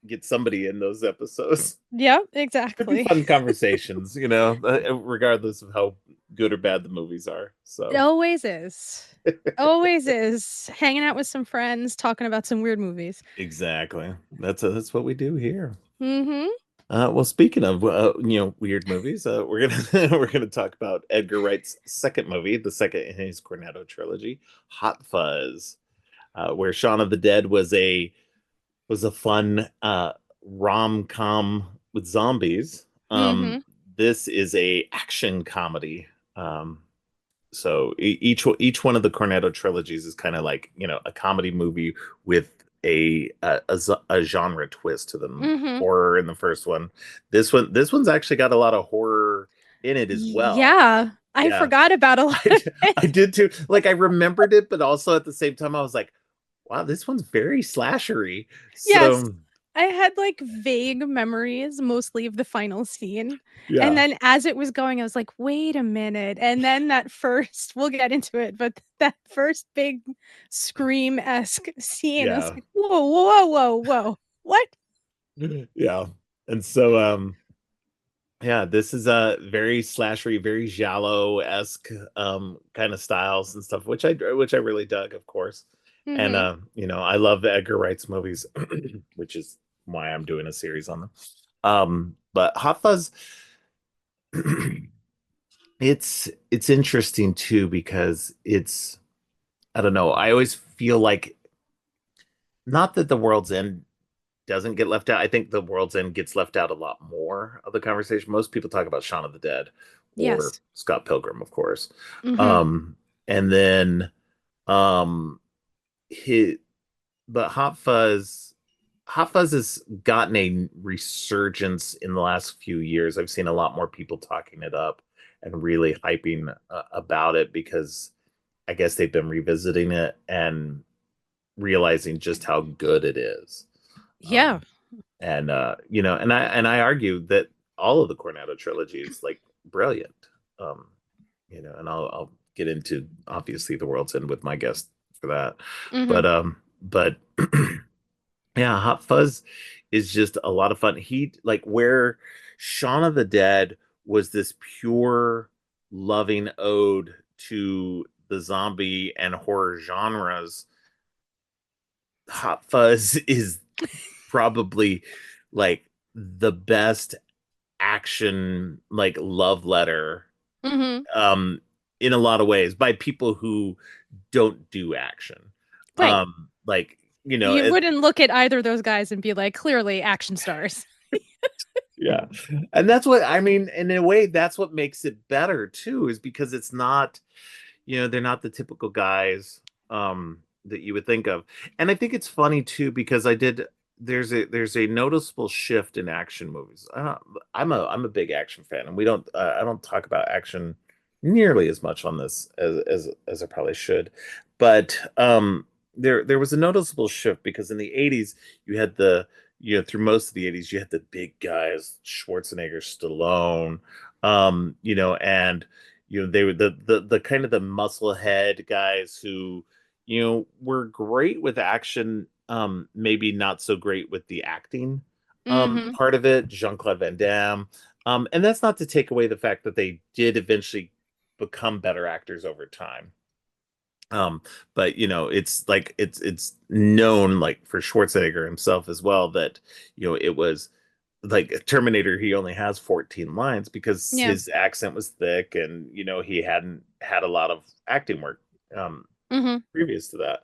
get somebody in those episodes. Yep, Could be exactly. fun conversations, regardless of how good or bad the movies are. It So always is. Always is. Hanging out with some friends, talking about some weird movies. exactly, that's what we do here. Mhm. Well, speaking of weird movies, we're gonna we're gonna talk about Edgar Wright's second movie, the second in his Cornetto trilogy, Hot Fuzz, where Shaun of the Dead was a fun rom-com with zombies. Mhm. This is a action comedy. So each one of the Cornetto trilogies is kind of like a comedy movie with a genre twist to them. Mhm. Horror in the first one. This one's actually got a lot of horror in it as well. Yeah, I Yeah, forgot about a lot I, of I it. did too. Like I remembered it, but also at the same time I was like, wow, this one's very slashery. Yes. So I had, like, vague memories, mostly of the final scene, and yeah, then as it was going, I was like, "Wait a minute," and then that first we'll get into it, but that first big Scream-esque scene, I was yeah, like, "Whoa, whoa, whoa, whoa, what?" yeah. And so yeah, this is a very slashery, very giallo-esque kind of styles and stuff, which I really dug, of course. And Mhm. I love Edgar Wright's movies, which is why I'm doing a series on them. But Hot Fuzz, it's interesting too because it's I don't know, I always feel like not that the world's end doesn't get left out. I think the world's end gets left out a lot more of the conversation. Most people talk about Shaun of the Dead or Yes. Scott Pilgrim, of course. Mhm. And then um hit but Hot Fuzz has gotten a resurgence in the last few years. I've seen a lot more people talking it up and really hyping about it because I guess they've been revisiting it and realizing just how good it is. Yeah. Um, and and I argue that all of the Cornetto trilogy is like brilliant. Um, and I'll get into obviously the World's End with my guest for that. Mhm. But yeah, Hot Fuzz is just a lot of fun. He like where Shaun of the Dead was this pure loving ode to the zombie and horror genres. Hot Fuzz is probably like the best action like love letter Mhm. um in a lot of ways by people who don't do action. Right. Like, You wouldn't look at either of those guys and be like, "Clearly action stars." yeah. And that's what I mean, in a way, that's what makes it better too, is because it's not, they're not the typical guys that you would think of. And I think it's funny too, because there's a noticeable shift in action movies. I'm a big action fan, and I don't talk about action nearly as much on this as I probably should. But there was a noticeable shift because in the 80s you had through most of the 80s you had the big guys, Schwarzenegger, Stallone, and they were the kind of the muscle head guys who were great with action, maybe not so great with the acting Mhm. part of it. Jean-Claude Van Damme, and that's not to take away the fact that they did eventually become better actors over time. But it's like it's known like for Schwarzenegger himself as well that it was like Terminator, he only has 14 lines because Yeah. his accent was thick, and he hadn't had a lot of acting work um Mhm. previous to that.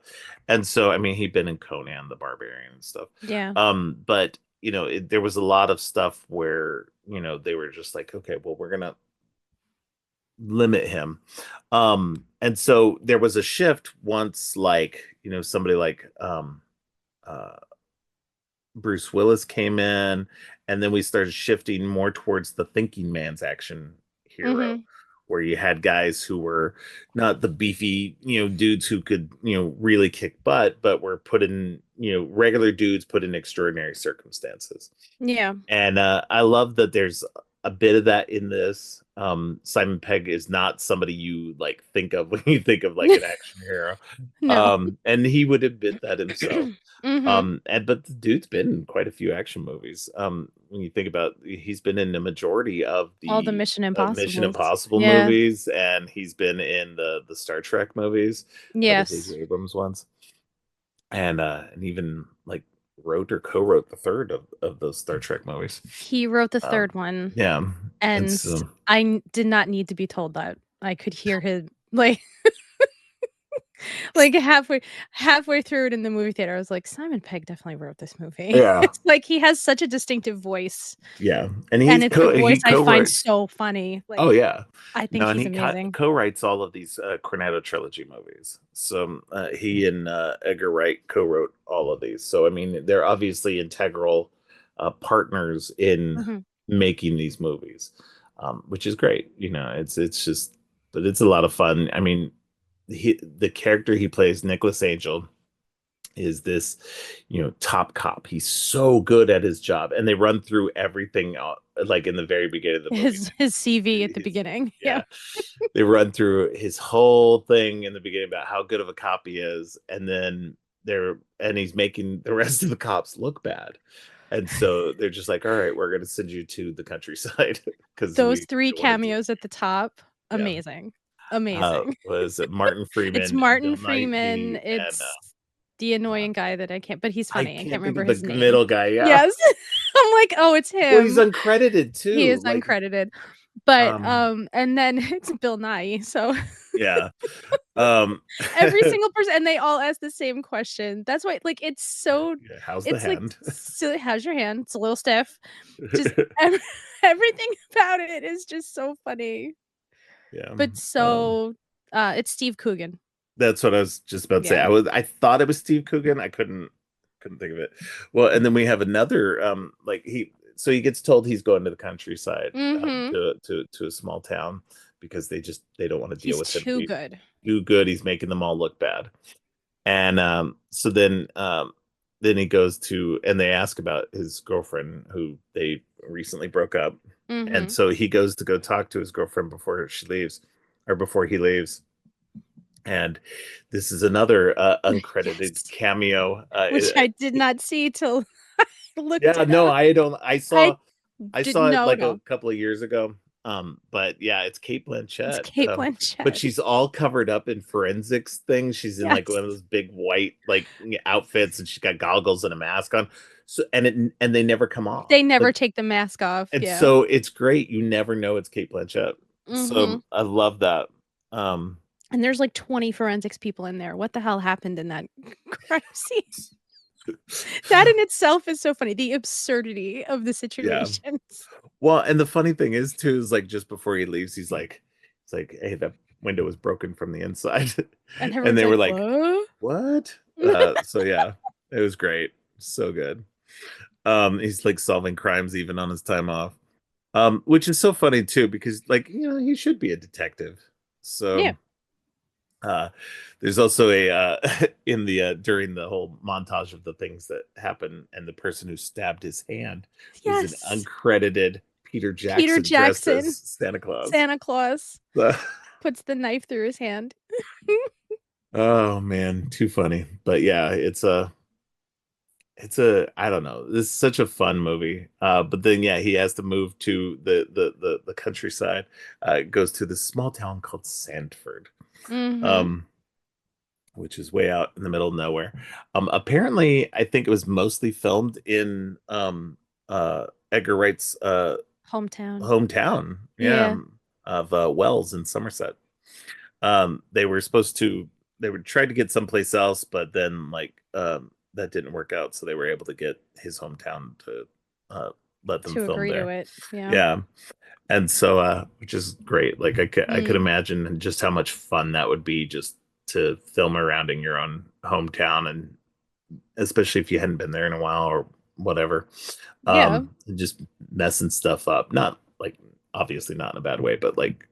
And so, I mean, he'd been in Conan the Barbarian and stuff. Yeah. But there was a lot of stuff where they were just like, okay, well, we're gonna limit him. And so there was a shift once, like, somebody like uh Bruce Willis came in, and then we started shifting more towards the thinking man's action hero, Mhm. where you had guys who were not the beefy, dudes who could, really kick butt, but were put in, regular dudes put in extraordinary circumstances. Yeah. And I love that there's a bit of that in this. Simon Pegg is not somebody you like think of when you think of like an action hero. No. And he would admit that himself. Mhm. But the dude's been in quite a few action movies. When you think about, he's been in the majority of All the the Mission Mission Impossibles. Impossible Yeah. movies, and he's been in the Star Trek movies, the Yes. J.J. Abrams ones, and even like wrote or co-wrote the third of those Star Trek movies. He wrote the Um, third one, yeah, and and so did not need to be told that. I could hear him like halfway through it in the movie theater. I was like, Simon Pegg definitely wrote this movie. yeah, It's like he has such a distinctive voice, yeah, and and it's a voice he I find co-wrote. so funny. Oh Like, yeah, I no, think and he's he amazing. co-writes all of these Cornetto trilogy movies. So he and Edgar Wright co-wrote all of these. So I mean, they're obviously integral partners in Mhm. making these movies, which is great. It's just, but it's a lot of fun. I mean, the character he plays, Nicholas Angel, is this top cop. He's so good at his job, and they run through everything like in the very beginning of the movie. His CV at the He's- beginning. Yeah. yeah, they run through his whole thing in the beginning about how good of a cop he is, and then he's making the rest of the cops look bad. And so they're just like, all right, we're going to send you to the countryside because we Those 3 don't want to do. cameos at the top, Yeah. amazing. Amazing. Was it Martin It's Freeman, Martin Bill Freeman, Nighy, and it's the uh, annoying guy that I can't, but he's I funny. I can't can't think remember of the his name. middle guy. Yeah. Yes. I'm like, "Oh, it's Well, he's him." uncredited He too. is Like, uncredited. But, um, and then it's Bill Nighy, so yeah. Um, every single person, and they all ask the same question. That's why, like, yeah, how's the it's, like, hand? silly. "How's your hand?" It's a little stiff. Just ev everything about it is just so funny, Yeah. but so it's Steve Coogan. That's what I was just about to say. Yeah. I thought it was Steve Coogan. I couldn't think of it. Well, and then we have another like he gets told he's going to the countryside, Mhm. to a small town because they don't want to deal He's with him. too good. Too good. He's making them all look bad. And so then he goes to, and they ask about his girlfriend who they recently broke up. And Mhm. so he goes to go talk to his girlfriend before she leaves, or before he leaves. And this is another uncredited Yes. cameo. Which I did not see till I looked Yeah, it no, up. I don't. I I didn't saw it know like at a all. couple of years ago. But yeah, it's Kate It's Blanchett. Kate But Blanchett. she's all covered up in forensics things. She's in like Yes. one of those big white like outfits, and she's got goggles and a mask on. So and they never come off. They never Like, take the mask off, and yeah. so it's great. You never know it's Kate Blanchett. So Mhm. I love that. Um, And there's like 20 forensics people in there. What the hell happened in that crime scene? That in itself is so funny, the absurdity of the yeah. situations. Well, and the funny thing is too is like just before he leaves, it's like, hey, that window was broken from the inside, And and everyone's they were like, like, "What?" what? So yeah, it was great, so good. He's like solving crimes even on his time off, which is so funny too because like he should be a detective. Yeah. So uh, there's also a in the during the whole montage of the things that happen, and the person who stabbed his hand was an Yes. uncredited Peter Peter Jackson dressed as Jackson, Santa Claus. Santa Claus, So- puts the knife through his hand. oh man, too funny. But yeah, it's a I don't know. This is such a fun movie. But then yeah, he has to move to the countryside. Goes to this small town called Sandford. Mhm. Um, which is way out in the middle of nowhere. Apparently, I think it was mostly filmed in Edgar Wright's Hometown. hometown, yeah, Yeah. of Wells in Somerset. They were supposed to they were trying to get someplace else, but then that didn't work out, so they were able to get his hometown to uh, let them To film agree to there. it. Yeah. Yeah, and so which is great. Like I could Mm. imagine just how much fun that would be just to film around in your own hometown, and especially if you hadn't been there in a while or whatever. Yeah. Just messing stuff up. Not like obviously not in a bad way, but like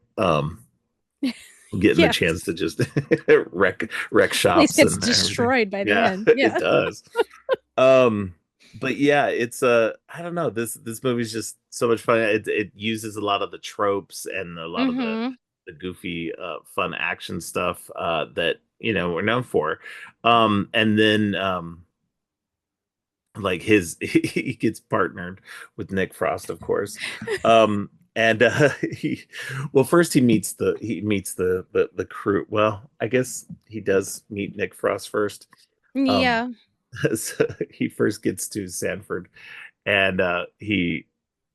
getting the Yes. chance to just wreck Place shops gets and everything. destroyed by the Yeah, end. it Yeah. does. But yeah, it's I don't know, this movie's just so much fun. It uses a lot of the tropes and a lot of Mhm. the goofy fun action stuff that we're known for. And then like he gets partnered with Nick Frost, of course. And he well first he meets the crew. Well, I guess he does meet Nick Frost first. um Yeah. so he first gets to Sanford, and he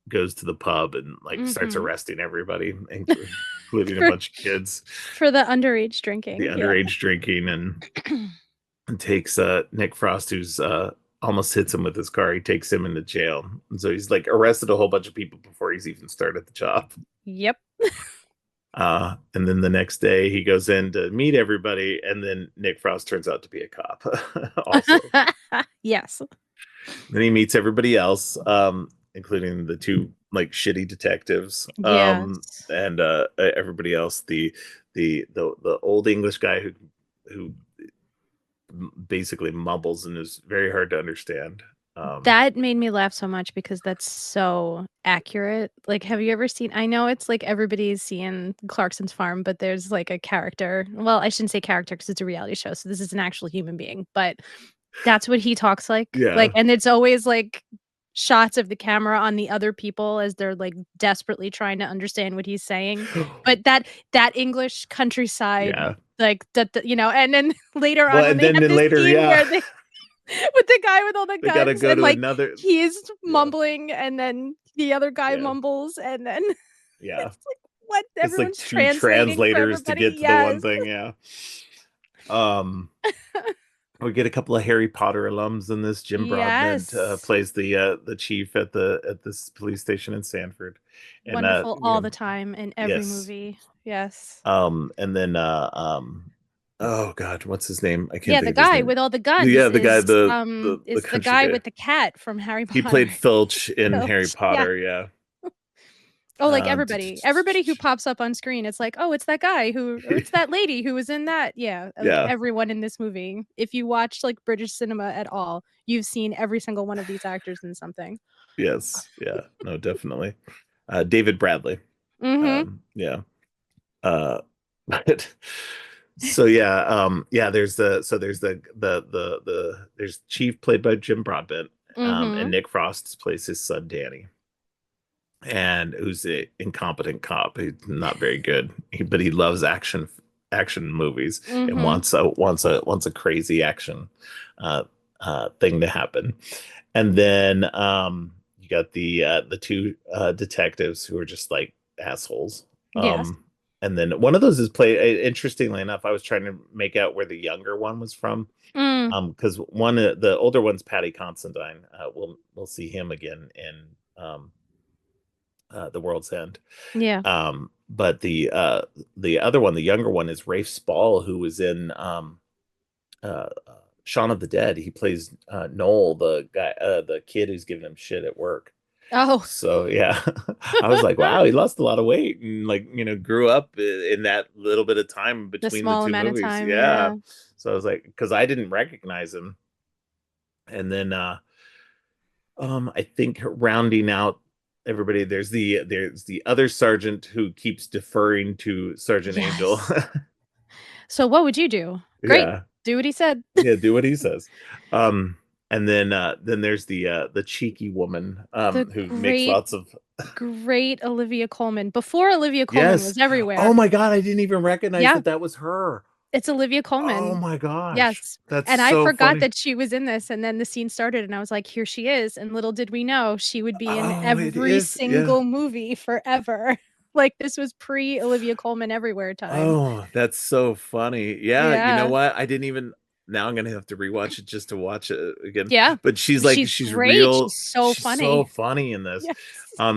goes to the pub and like starts Mhm. arresting everybody, including a For bunch of kids, for the underage the drinking. Yeah. underage drinking, and takes Nick Frost, who's almost hits him with his car. He takes him into jail, and so he's like arrested a whole bunch of people before he's even started the job. Yep. And then the next day he goes in to meet everybody, and then Nick Frost turns out to be a cop also. Yes. Then he meets everybody else, including the two like shitty detectives, Yes. and everybody else. The old English guy who basically mumbles and is very hard to understand. That made me laugh so much because that's so accurate. Like, have you ever seen I know it's like everybody's seen Clarkson's Farm, but there's like a character. Well, I shouldn't say character because it's a reality show, so this is an actual human being, but that's what he talks like. Yeah. Like, and it's always like shots of the camera on the other people as they're like desperately trying to understand what he's saying. But that English countryside, Yeah. like and then later on Well, when and they then have this later, scene yeah, where they with the guy with all the they gotta guns go and to like another. he's Yeah, mumbling and then the other guy yeah, mumbles and then yeah. it's like what It's like everyone's two translating for translators to everybody. get to the one Yes. thing. Yeah. Um, we get a couple of Harry Potter alums in this. Jim Broadbent Yes. plays the chief at this police station in Sanford, and Wonderful all the time in every yes. movie. Yes. And then oh God, what's his name? I can't Yeah, think the of his guy name. with all the Yeah, guns the guy, the is the country guy guy. with the cat from Harry He played Potter. Filch in Harry Filch. Yeah. Potter. Yeah. Oh, like Um, everybody who pops up on screen, it's like, "Oh, it's that guy who or it's that lady who was in that." Yeah, like yeah. everyone in this movie. If you watch like British cinema at all, you've seen every single one of these actors in something. Yes. Yeah. No, definitely. David Bradley. Mhm. Yeah. But so yeah, yeah. There's Chief played by Jim Broadbent, and Mhm. Nick Frost plays his son Danny, and who's an incompetent cop. He's not very good, but he loves action movies and Mhm. wants a crazy action uh, thing to happen. And then you got the two detectives who are just like assholes. Yes. And then one of those is played. Interestingly enough, I was trying to make out where the younger one was from. Mm. Because the older one's Patty Considine. We'll see him again in The World's End. Yeah. But the other one, the younger one, is Rafe Spall, who was in Shaun of the Dead. He plays Noel, the guy, the kid who's giving him shit at work. Oh. So yeah, I was like, wow, he lost a lot of weight and like grew up in that little bit of time The between the small two amount of movies. time, Yeah, yeah. so I was like, because I didn't recognize him, and then I think rounding out everybody, there's the other sergeant who keeps deferring to Sergeant Angel. Yes. So what would you do? Great. Yeah, Do what he said. yeah, do what he says. And then there's the cheeky woman The who makes lots of great Olivia Colman. Before Olivia Colman yes. was everywhere. Oh my God, I didn't even recognize Yeah. that was her. It's Olivia Oh Colman. my gosh. Yes, That's and I so forgot funny. that she was in this, and then the scene started, and I was like, "Here she is," and little did we know she would be in Oh, it every is. Yeah. single movie forever. Like, this was pre-Olivia Colman everywhere time. Oh, that's so funny. Yeah, you know Yeah. what? I didn't even now I'm gonna have to rewatch it just to watch it again. Yeah. But she's like She's she's great, real she's so she's so funny. funny in this. Yes.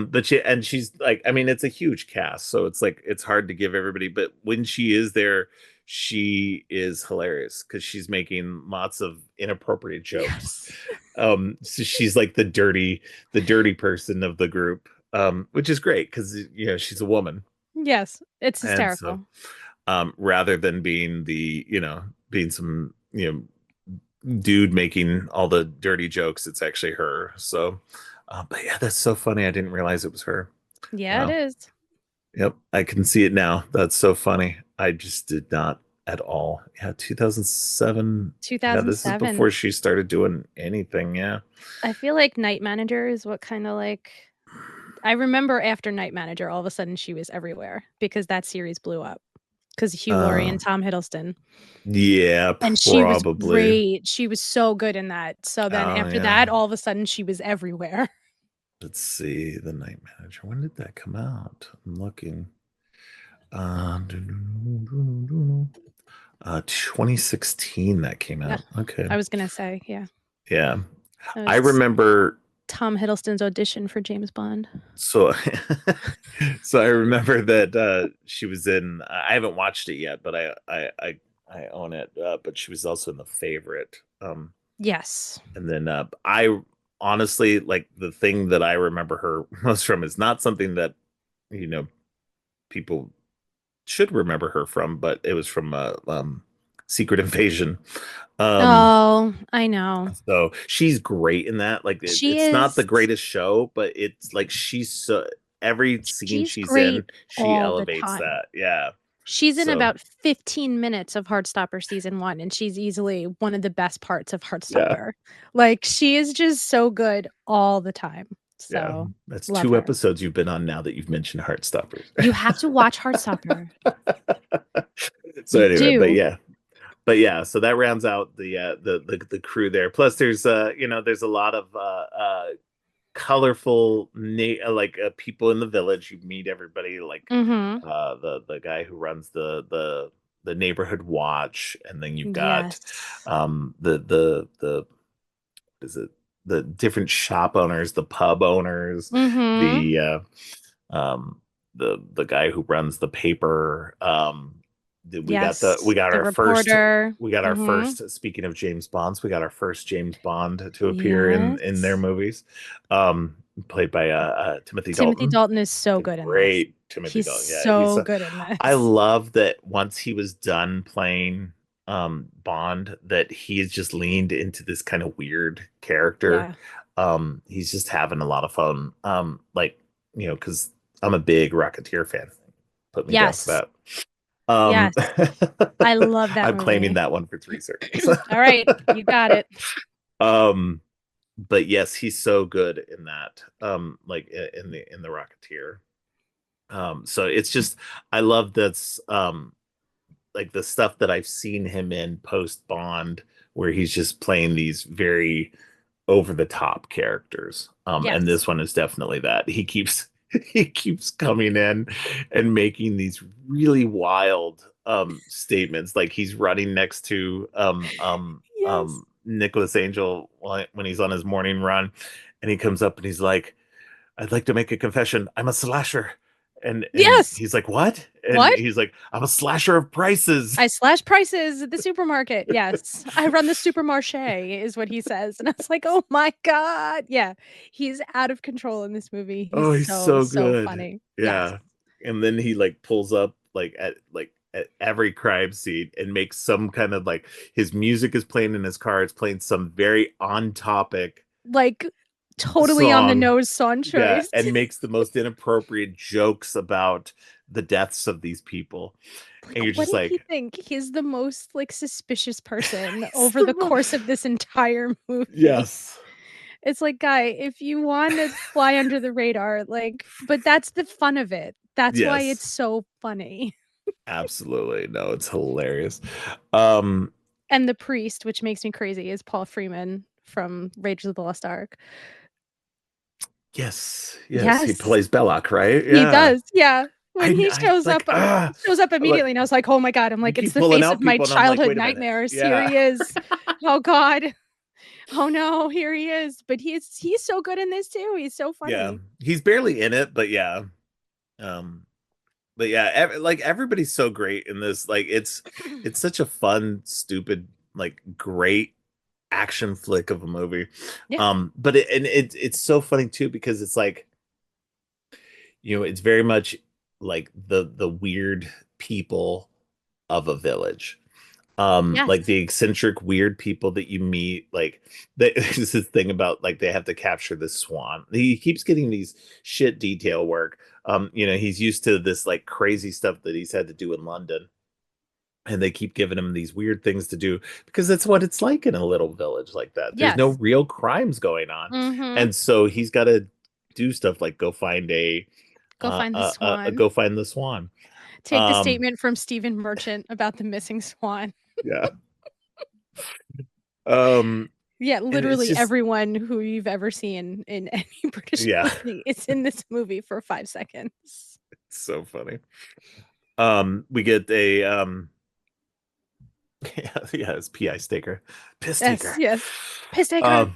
But she's like, I mean, it's a huge cast, so it's like it's hard to give everybody, but when she is there, she is hilarious because she's making lots of inappropriate jokes. Yes. So she's like the dirty person of the group, which is great because you know she's a woman. Yes, it's And so hysterical. rather than being the being some dude making all the dirty jokes, it's actually her. So but yeah, that's so funny. I didn't realize it was her. Yeah, it Wow. is. Yep, I can see it now. That's so funny. I just did not at all. Yeah, 2007. Yeah, this is 2007. before she started doing anything. Yeah. I feel like Night Manager is what kinda, like I remember after Night Manager, all of a sudden she was everywhere because that series blew up. Because Hugh Laurie uh and Tom Hiddleston, yeah, and she was probably. great, she was so good in that, so then Oh after yeah. that, all of a sudden she was everywhere. Let's see, The Night Manager. When did that come out? I'm looking. 2016 that came Yeah, out. Okay. I was gonna say, yeah, Yeah. that I was remember Tom Hiddleston's audition for James Bond. so so I remember that she was in I haven't watched it yet, but I own it. But she was also in The Favorite. Yes. And then I honestly like the thing that I remember her most from is not something that you know people should remember her from, but it was from Secret Invasion. Um, Oh, I know. so she's great in that. Like She it's not the is greatest show, but it's like she's so every scene she's she's in, great she all the elevates time. that. Yeah. She's in So about 15 minutes of Heartstopper season 1, and she's easily one of the best parts of yeah, Heartstopper. Like, she is just so good all the time. yeah. So, That's love two her. episodes you've been on now that you've mentioned Heartstoppers. You have to watch Heartstopper. So You anyway, do. but yeah, so that rounds out the crew there. Plus, there's there's a lot of colorful like people in the village. You meet everybody like Mhm. the guy who runs the neighborhood watch, and then you've got Yes. the is it the different shop owners, the pub owners, Mhm. the um the guy who runs the paper. Yes. We got The our first reporter. we got our Mhm. first speaking of James Bonds, we got our first James Bond to appear in their Yes. movies. Played by Timothy Timothy Dalton. Dalton is so The good in this. great Timothy He's Dalton. Yeah, he's so good in I this. love that once he was done playing Bond, that he's just leaned into this kind of weird character. Yeah. He's just having a lot of fun. Like, because I'm a big Rocketeer fan. Put me down for Yes. that. Um Yes. I love that I'm claiming movie. that one for 3 circles. All right, you got it. um but yes, he's so good in that. Like in the Rocketeer. So it's just I love that's like the stuff that I've seen him in post Bond, where he's just playing these very over the top characters. And Yes. this one is definitely that. He keeps coming in and making these really wild statements. Like he's running next to Yes. Nicholas Angel when he's on his morning run, and he comes up and he's like, I'd like to make a confession. I'm a slasher. And Yes. he's like, what? And What? he's like, I'm a slasher of prices. I slash prices at the supermarket. Yes. I run the supermarché is what he says. And I was like, "Oh my god." Yeah. He's out of control in this movie. He's Oh, he's so, so so good. funny. Yes. Yeah. And then he like pulls up like at every crime scene and makes some kind of like his music is playing in his car. It's playing some very on topic Like, totally on the song. nose song Yeah, choice. and makes the most inappropriate jokes about the deaths of these people. Like, And you're what just did he like, think? He's the most, like, suspicious person he's over the the mo- course of this entire movie. yes. It's like, "Guy, if you wanna fly under the radar, like" but that's the fun of it. That's why it's Yes. so funny. Absolutely. No, it's hilarious. Um, And the priest, which makes me crazy, is Paul Freeman from Raiders of the Lost Ark. yes, he Yes, plays Belloc, right? he Yeah. does. Yeah. When he I shows up, like like immediately, and I was like, "Oh my god!" I'm you like, "It's keep the pulling face out of my people, and I'm like, childhood wait a minute. nightmares. Here Yeah. he is. Oh god. Oh no, here he is." But he's so good in this too. He's so Yeah. funny. He's barely in it, but yeah. Um, but yeah, like everybody's so great in this. Like it's such a fun, stupid, like great action flick of a movie. Yeah. But it's so funny too because it's like, it's very much like the weird people of a village. Yes. Like the eccentric weird people that you meet, like there's this thing about like they have to capture the swan. He keeps getting these shit detail work. He's used to this like crazy stuff that he's had to do in London, and they keep giving him these weird things to do because that's what it's like in a little village like that. There's no Yes. real crimes going on, Mm-hmm. and so he's got to do stuff like go find Go find the swan. go find the swan. Take the Um, statement from Stephen Merchant about the missing swan. yeah. Um, Yeah, and it's literally just everyone who you've ever seen in any British yeah, movie is in this movie for 5 seconds. it's so funny. We get a yeah, it's PI sticker, piss Yes, taker. yes. Piss taker. Um,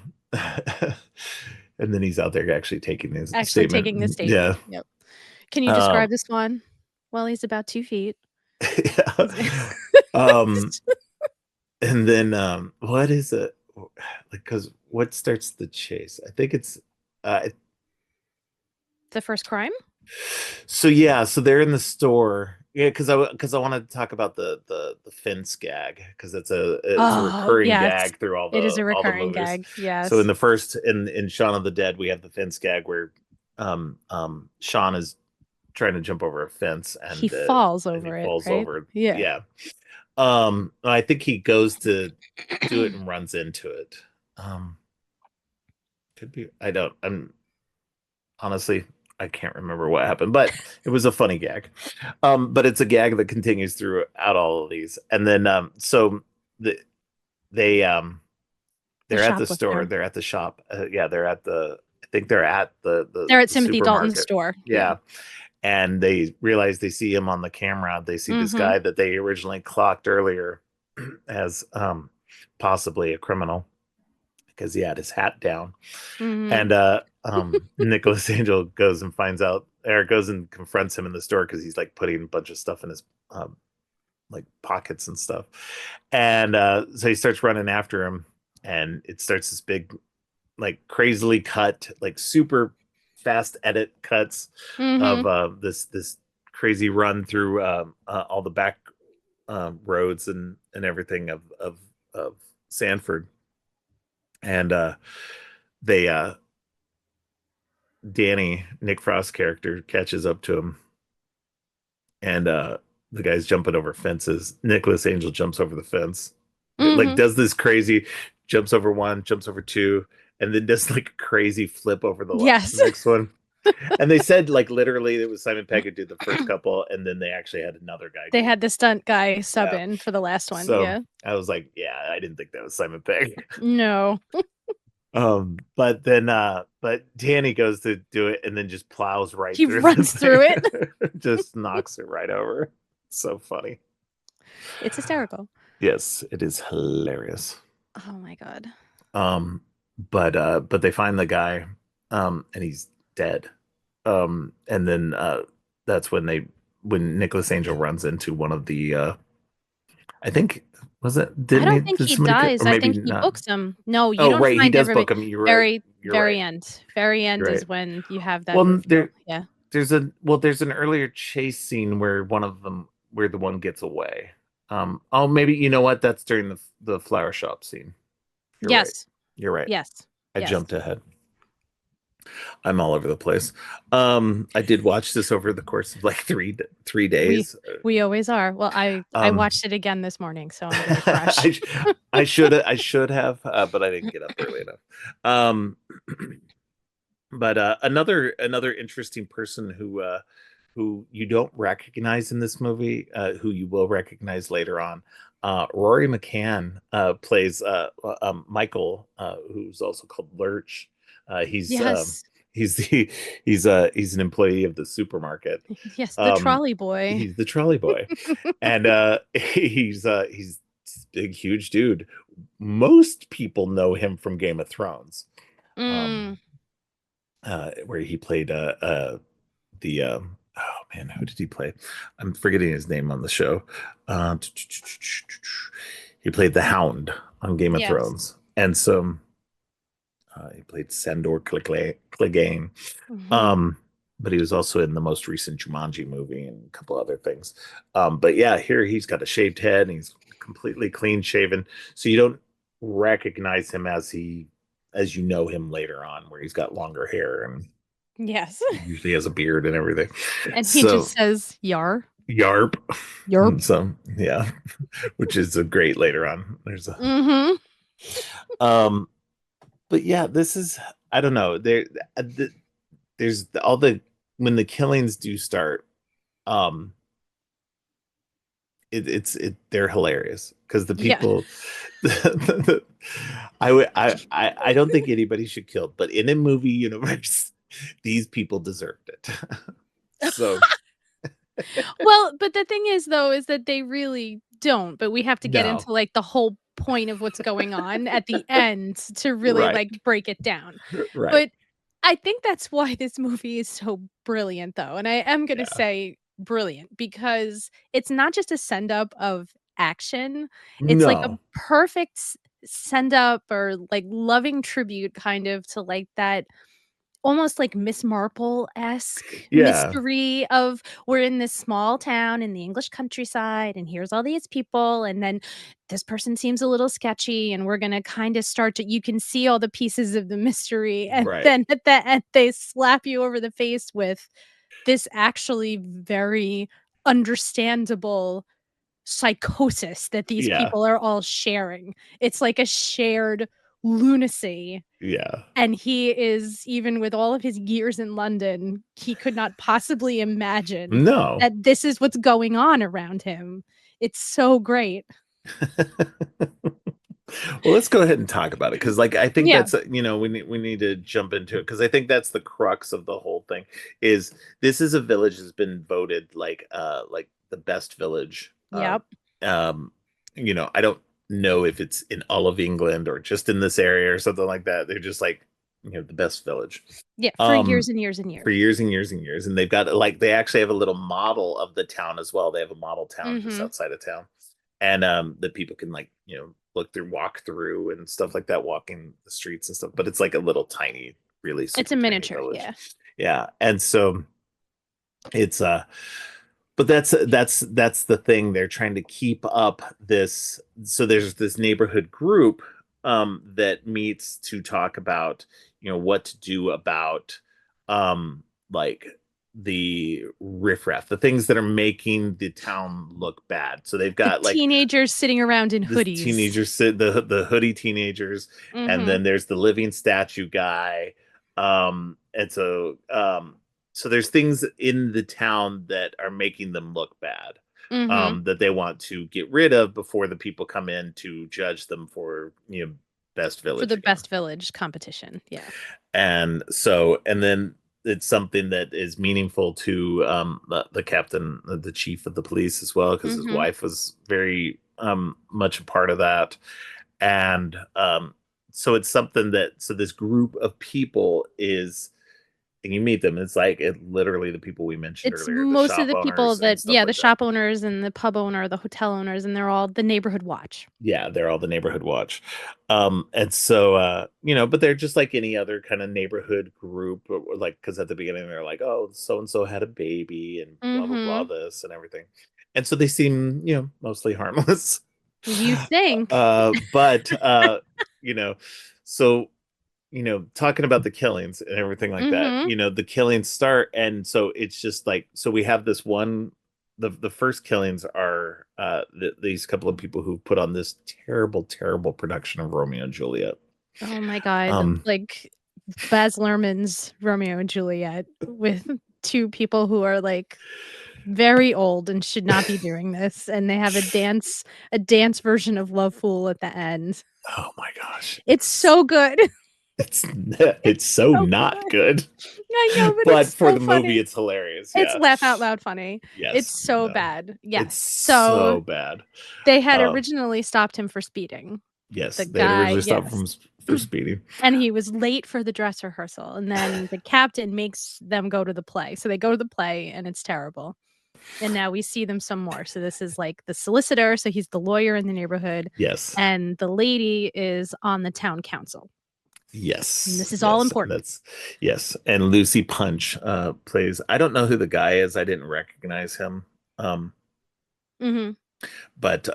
and then he's out there actually taking his Actually taking the statement. Yeah. statement. Yep. Can you Um, describe the swan? Well, he's about 2 feet. yeah. Um, and then what is it? Because what starts the chase? I think it's uh The first crime? so yeah, so they're in the store. Yeah, because I wanted to talk about the fence gag because it's a Oh, recurring yes. gag through It is a all the recurring movies. gag. So in Yes. the first in Shaun of the Dead, we have the fence gag where Sean is trying to jump over a fence He and falls he over it, falls right? over. Yeah. Yeah. I think he goes to do it and runs into it. Could be. I'm honestly, I can't remember what happened, but it was a funny gag. But it's a gag that continues throughout all of these. And then so the they The they're at the store, shoplifter. they're at the shop. Yeah, they're at the I think they're at They're at the Timothy Dalton's supermarket. store. Yeah. Yeah. And they realize they see him on the camera. They see this Mhm. guy that they originally clocked earlier as possibly a criminal because he had his hat down. Mhm. And Nicholas Angel goes and finds out, or goes and confronts him in the store because he's like putting a bunch of stuff in his like pockets and stuff. And so he starts running after him, and it starts this big, like crazily cut, like super fast edit cuts of Mhm. this crazy run through all the back roads and everything of Sanford. And they Danny, Nick Frost's character, catches up to him, and the guy's jumping over fences. Nicholas Angel jumps over the fence, like Mhm. does this crazy, jumps over one, jumps over two, and then does like a crazy flip over the Yes. next one. And they said like literally it was Simon Pegg who did the first couple, and then they actually had another guy They do. had the stunt guy sub Yeah. in for the last one. So Yeah. I was like, yeah, I didn't think that was Simon Pegg. No. But then but Danny goes to do it and then just plows right He through the runs through it. thing. Just knocks it right over. So funny. It's hysterical. Yes, it is hilarious. Oh my god. Um but they find the guy and he's dead. And then that's when Nicholas Angel runs into one of the I think was it I didn't he don't think did he somebody dies. or I maybe think he not. books him. No, you Oh don't right, he find does everybody. book him. You're right. Very, You're right. very end. Very end You're is right. when you have that Well, reveal. Yeah. there's an earlier chase scene where one of them where the one gets away. Oh maybe you know what? That's during the flower shop scene. You're right. Yes. You're right. Yes. I Yes. jumped ahead. I'm all over the place. I did watch this over the course of like three We days. we always are. Well, I Um, watched it again this morning, so I'm very fresh. I should have, but I didn't get up early enough. Um, but another interesting person who you don't recognize in this movie, who you will recognize later on. Rory McCann plays Michael, who's also called Lurch. He's Yes. he's the he's an employee of the supermarket. Yes, the trolley boy. He's the trolley boy, and he's this big, huge dude. Most people know him from Game of Thrones, Mm. where he played the oh man, who did he play? I'm forgetting his name on the show. He played the Hound on Game of Yes. Thrones, and so he played Sandor Clegane. Mhm. But he was also in the most recent Jumanji movie and a couple other things. But yeah, here he's got a shaved head and he's completely clean shaven, so you don't recognize him as you know him later on, where he's got longer hair and Yes. usually has a beard and everything. And he So just says "Yar." Yarp. Yarp. So yeah, which is a great later on. There's a Mhm. but yeah, this is, I don't know. There's all the, when the killings do start, they're hilarious because the Yeah. people I don't think anybody should kill, but in a movie universe, these people deserved it. So Well, but the thing is though is that they really don't, but we have to get no, into like the whole point of what's going on at the end to really right, like break it down. right, But I think that's why this movie is so brilliant though. And I am going to yeah, say brilliant because it's not just a send up of action. It's like a no, perfect send up or like loving tribute kind of to like that almost like Miss Marple-esque yeah, mystery of we're in this small town in the English countryside, and here's all these people, and then this person seems a little sketchy, and we're gonna kinda start to you can see all the pieces of the mystery, and right, then at the end, they slap you over the face with this actually very understandable psychosis that these yeah, people are all sharing. It's like a shared lunacy yeah, and he is even with all of his years in London, he could not possibly imagine no. that this is what's going on around him. It's so great. Well, let's go ahead and talk about it because, like, I think Yeah. that's we need to jump into it because I think that's the crux of the whole thing. Is this is a village has been voted like the best village. Yep. Um, I don't know if it's in all of England or just in this area or something like that. They're just like the best village. Yeah, for Um, years and years and for years. years and years and years, and they've got like they actually have a little model of the town as well. They have a model town just Mhm. outside of town, and that people can like walk through and stuff like that, walking the streets and stuff. But it's like a little tiny, really It's super a tiny miniature, village. yeah. Yeah, and so it's but that's the thing, they're trying to keep up this. So there's this neighborhood group that meets to talk about what to do about like the riffraff, the things that are making the town look bad. So they've The got like teenagers sitting around in this hoodies. teenagers, the hoodie teenagers, and Mhm. then there's the living statue guy. And so there's things in the town that are making them look bad, Mhm. that they want to get rid of before the people come in to judge them for best For village the again. best village competition, yeah. And then it's something that is meaningful to the captain, the chief of the police as well, because his Mhm. wife was very much a part of that. And so it's something that, so this group of people is, and you meet them, it's like literally the people we mentioned It's earlier, the most of shop the people owners and that stuff yeah, the like that. shop owners and the pub owner, the hotel owners, and they're all the neighborhood watch. Yeah, they're all the neighborhood watch. And so but they're just like any other kind of neighborhood group, or like, because at the beginning they're like, oh, so and so had a baby and blah blah blah, Mhm. this and everything. And so they seem mostly harmless. You think. But you know so talking about the killings and everything like that, Mhm. the killings start, and so it's just like, so we have this one, the first killings are these couple of people who put on this terrible, terrible production of Romeo and Juliet. Oh my god, Um, like, Baz Luhrmann's Romeo and Juliet with two people who are like very old and should not be doing this, and they have a dance version of Love Fool at the end. Oh my gosh. It's so good. It's so not good. I know, but But it's for so the funny. movie, it's hilarious. It's Yeah. laugh out loud funny. Yes. It's so no. bad. Yes. It's so bad. They had originally stopped him for speeding. Yes, The they had guy, originally stopped yes. for speeding. And he was late for the dress rehearsal. And then the captain makes them go to the play. So they go to the play and it's terrible. And now we see them some more. So this is like the solicitor. So he's the lawyer in the neighborhood. Yes. And the lady is on the town council. Yes. And this is all important. Yes. And Lucy Punch plays, I don't know who the guy is. I didn't recognize him. But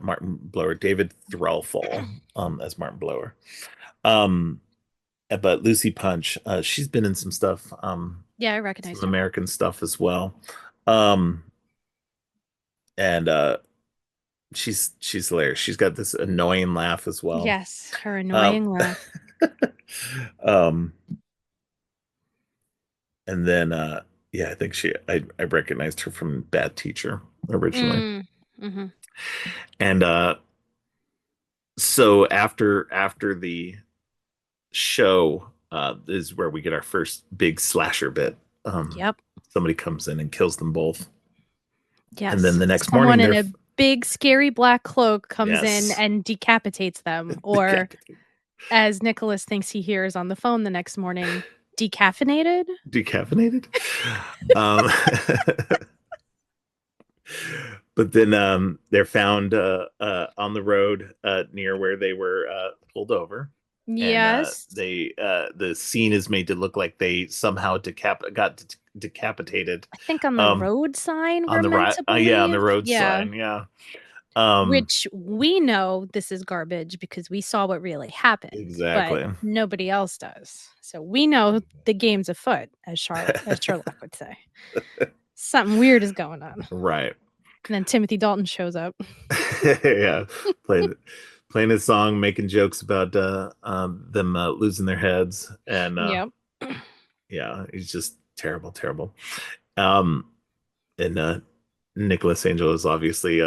Martin Blower, David Threlfall as Martin Blower. But Lucy Punch, she's been in some stuff. Yeah, I recognize some American stuff as well. And she's hilarious. She's got this annoying laugh as well. Yes, her annoying laugh. And then yeah, I think I recognized her from Bad Teacher originally. And so after the show is where we get our first big slasher bit. Yep. Somebody comes in and kills them both. Yes. And then the next Someone morning, in a big scary black cloak comes Yes. in and decapitates them, or as Nicholas thinks he hears on the phone the next morning, decaffeinated. But then they're found on the road near where they were pulled over. Yes. And, the scene is made to look like they somehow got decapitated. I think on the road sign. On the right, yeah, on the road sign, yeah. Which we know this is garbage because we saw what really happened. Exactly. But nobody else does. So we know the game's afoot, as Sherlock would say. Something weird is going on. Right. And then Timothy Dalton shows up. Yeah. Playing his song, making jokes about them losing their heads. And yeah, he's just terrible. And Nicholas Angel is obviously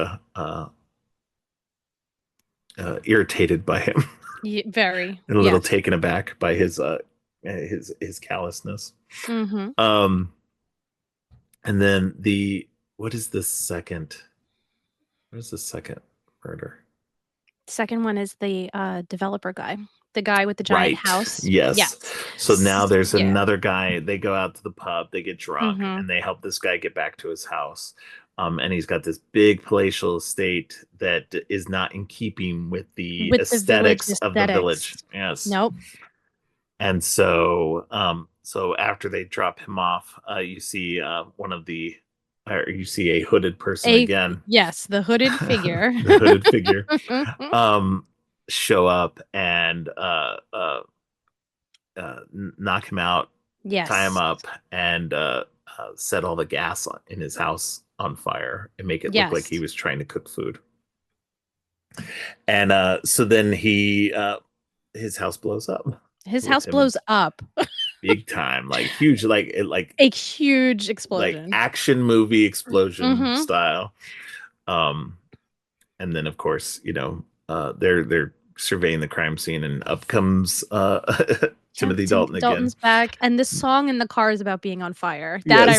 irritated by him. Very. And a little taken aback by his callousness. And then what is the second murder? Second one is the developer guy. The guy with the giant house. Yes. So now there's another guy. They go out to the pub, they get drunk, and they help this guy get back to his house. And he's got this big palatial estate that is not in keeping with the aesthetics of the village. Yes. Nope. And so after they drop him off, you see you see a hooded person again. Yes, the hooded figure. Show up and knock him out, tie him up, and set all the gas in his house on fire and make it look like he was trying to cook food. And so then his house blows up. His house blows up. Big time, like huge, like a huge explosion, like action movie explosion style. And then of course, they're surveying the crime scene, and up comes Timothy Dalton again. Dalton's back, and the song in the car is about being on fire. That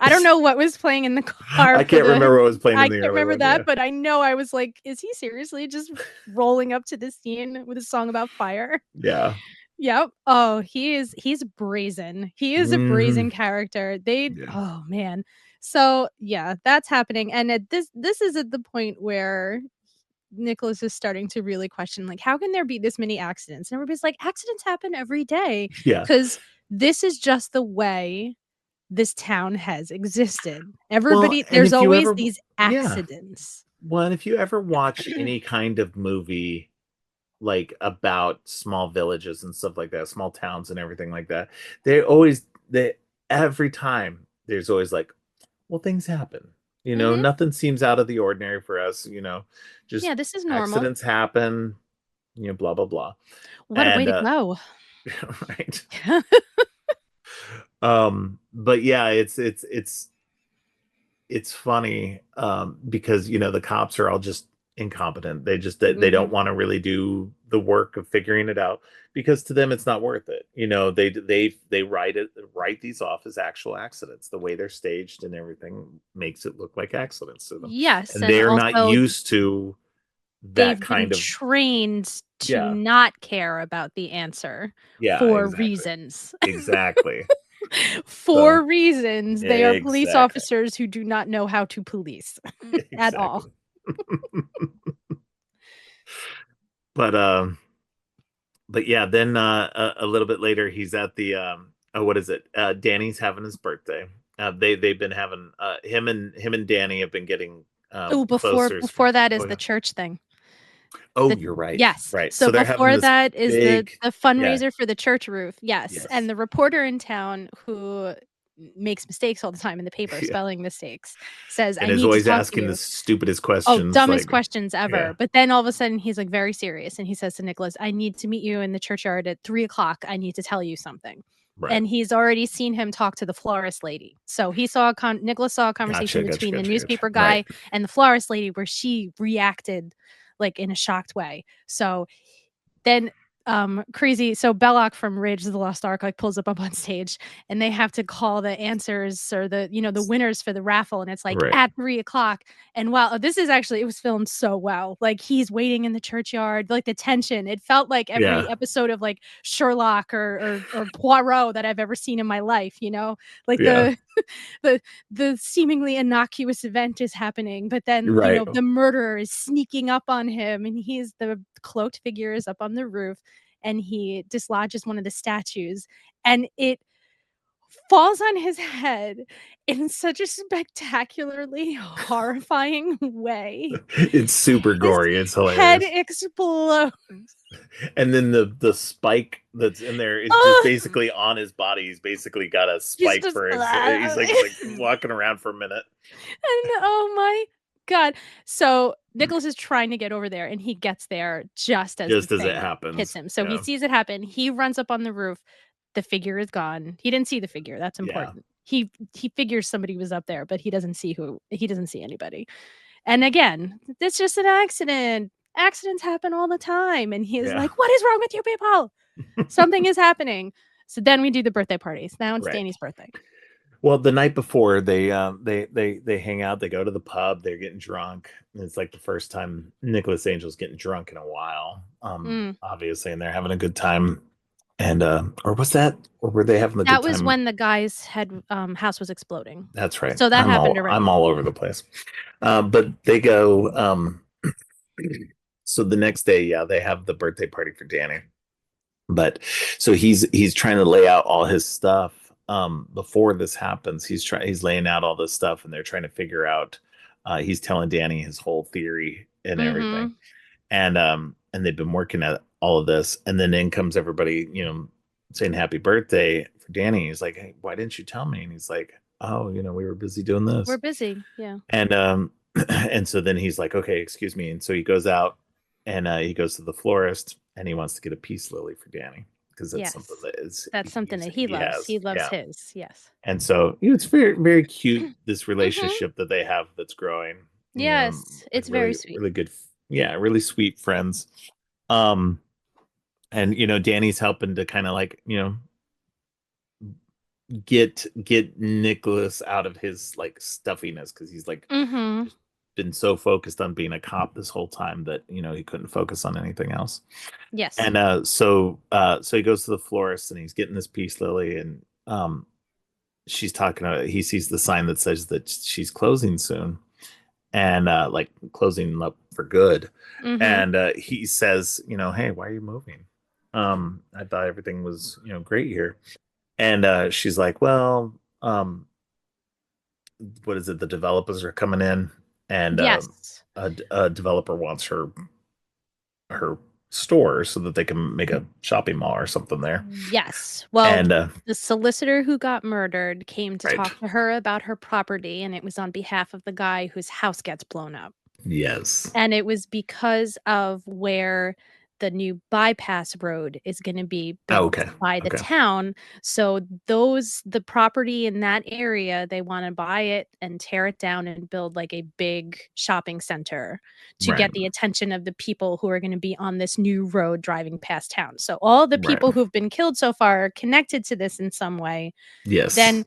I don't know what was playing in the car. I can't remember what was playing. I can't remember that, but I know I was like, is he seriously just rolling up to this scene with a song about fire? Yeah. Yep. Oh, he's brazen. He is a brazen character. Oh man. So yeah, that's happening. And this is at the point where Nicholas is starting to really question, like, how can there be this many accidents? And everybody's like, accidents happen every day. Yeah. Because this is just the way this town has existed. Everybody, there's always these accidents. Well, and if you ever watch any kind of movie like about small villages and stuff like that, small towns and everything like that, every time there's always like, well, things happen, nothing seems out of the ordinary for us, just this is normal. Accidents happen, blah blah blah. What a way to go. Right. But yeah, it's funny because the cops are all just incompetent. They don't Mhm. want to really do the work of figuring it out because to them it's not worth it. They write these off as actual accidents. The way they're staged and everything makes it look like accidents to them, Yes, and and they're not also used to that they've been kind of. trained to Yeah, not care about the answer yeah, for exactly, reasons. exactly. For So reasons, they are police exactly, officers who do not know how to police at all. exactly. But yeah, then a little bit later he's at the oh, what is it? Danny's having his birthday. They've been having him and Danny have been getting Oh, before closer. before that Oh is the yeah. church thing. Oh, The you're right. Yes. Right. So So they're having before this that is the big. the Yeah. fundraiser for the church roof. Yes, and Yes. the reporter in town who makes mistakes all the time in the paper, Yeah. spelling mistakes, says, "I And is need to always talk to asking the you." stupidest Oh, questions. dumbest Like, questions yeah. ever. But then all of a sudden he's like very serious and he says to Nicholas, "I need to meet you in the churchyard at 3 o'clock. I need to tell you something." Right. And he's already seen him talk to the florist lady. So he saw Nicholas saw a conversation Gotcha. Gotcha. between the Gotcha. Gotcha. newspaper Right. guy and the florist lady where she reacted like in a shocked way. So then crazy so Belloc from Rage of the Lost Ark like pulls up on stage and they have to call the answers or the winners for the raffle and it's like Right. at 3 o'clock. And wow, this is actually it was filmed so well. Like he's waiting in the churchyard, like the tension. It felt like every Yeah. episode of like Sherlock or Poirot that I've ever seen in my life, you know? Like Yeah. the the seemingly innocuous event is happening, but then Right. the murderer is sneaking up on him and he's the cloaked figure is up on the roof and he dislodges one of the statues and it falls on his head in such a spectacularly horrifying way. It's super His gory. It's head hilarious. explodes. And then the spike that's in there is just Oh, basically on his body. He's basically got a he's spike just for his. He's like and walking around for a minute. oh my god. So Nicholas is trying to get over there and he gets there just as the Just as it thing hits happens. him. So he Yeah. sees it happen. He runs up on the roof. The figure is gone. He didn't see the figure. That's Yeah. important. He figures somebody was up there, but he doesn't see anybody. And again, it's just an accident. Accidents happen all the time. And he is Yeah. like, "What is wrong with you people? Something is happening." So then we do the birthday parties. Now it's Right. Danny's birthday. Well, the night before they hang out, they go to the pub, they're getting drunk. And it's like the first time Nicholas Angel's getting drunk in a while. Mm. Obviously, and they're having a good time. And or was that or were they having a good That was time? when the guy's head house was exploding. That's right. So that happened I'm already. all over the place. But they go so the next day, yeah, they have the birthday party for Danny. But so he's trying to lay out all his stuff before this happens. He's laying out all this stuff and they're trying to figure out he's telling Danny his whole theory and everything. Mhm. And they've been working at all of this and then in comes everybody, saying happy birthday for Danny. He's like, "Hey, why didn't you tell me?" And he's like, "Oh, we were busy doing We're this." busy. Yeah. And and so then he's like, "Okay, excuse me." And so he goes out and he goes to the florist and he wants to get a peace lily for Danny because that's something Yes. that is That's something that he he loves. has. He loves Yeah. his. Yes. And so it's very very cute this Mhm. relationship that they have that's growing. Yes. Like It's very really sweet. really good. Yeah, really sweet friends. Um, and Danny's helping to kind of like get Nicholas out of his like stuffiness because he's like Mhm. just been so focused on being a cop this whole time that he couldn't focus on anything else. Yes. And so he goes to the florist and he's getting this peace lily and she's talking about he sees the sign that says that she's closing soon and like closing up for good. Mhm. And he says, "Hey, why are you moving? I thought everything was great here." And she's like, "Well, what is it? The developers are coming in, and Yes. a developer wants her store so that they can make a shopping mall or something there." Yes. Well, And the solicitor who got murdered came to right, talk to her about her property, and it was on behalf of the guy whose house gets blown up. yes, And it was because of where the new bypass road is going to be Oh, built okay. by the Okay. town. So the property in that area, they want to buy it and tear it down and build like a big shopping center to Right. get the attention of the people who are going to be on this new road driving past town. So all the Right. people who've been killed so far are connected to this in some way. Yes. Then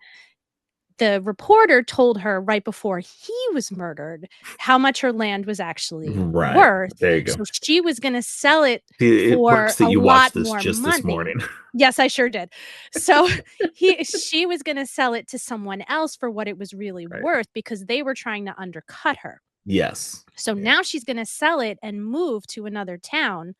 the reporter told her right before he was murdered how much her land was actually Right. worth. There you go. So she was going to sell it It for works that a you lot watched this more just money. this morning. Yes, I sure did. So she was going to sell it to someone else for what it was really Right. worth because they were trying to undercut her. Yes. So now she's going to sell it and move to another town.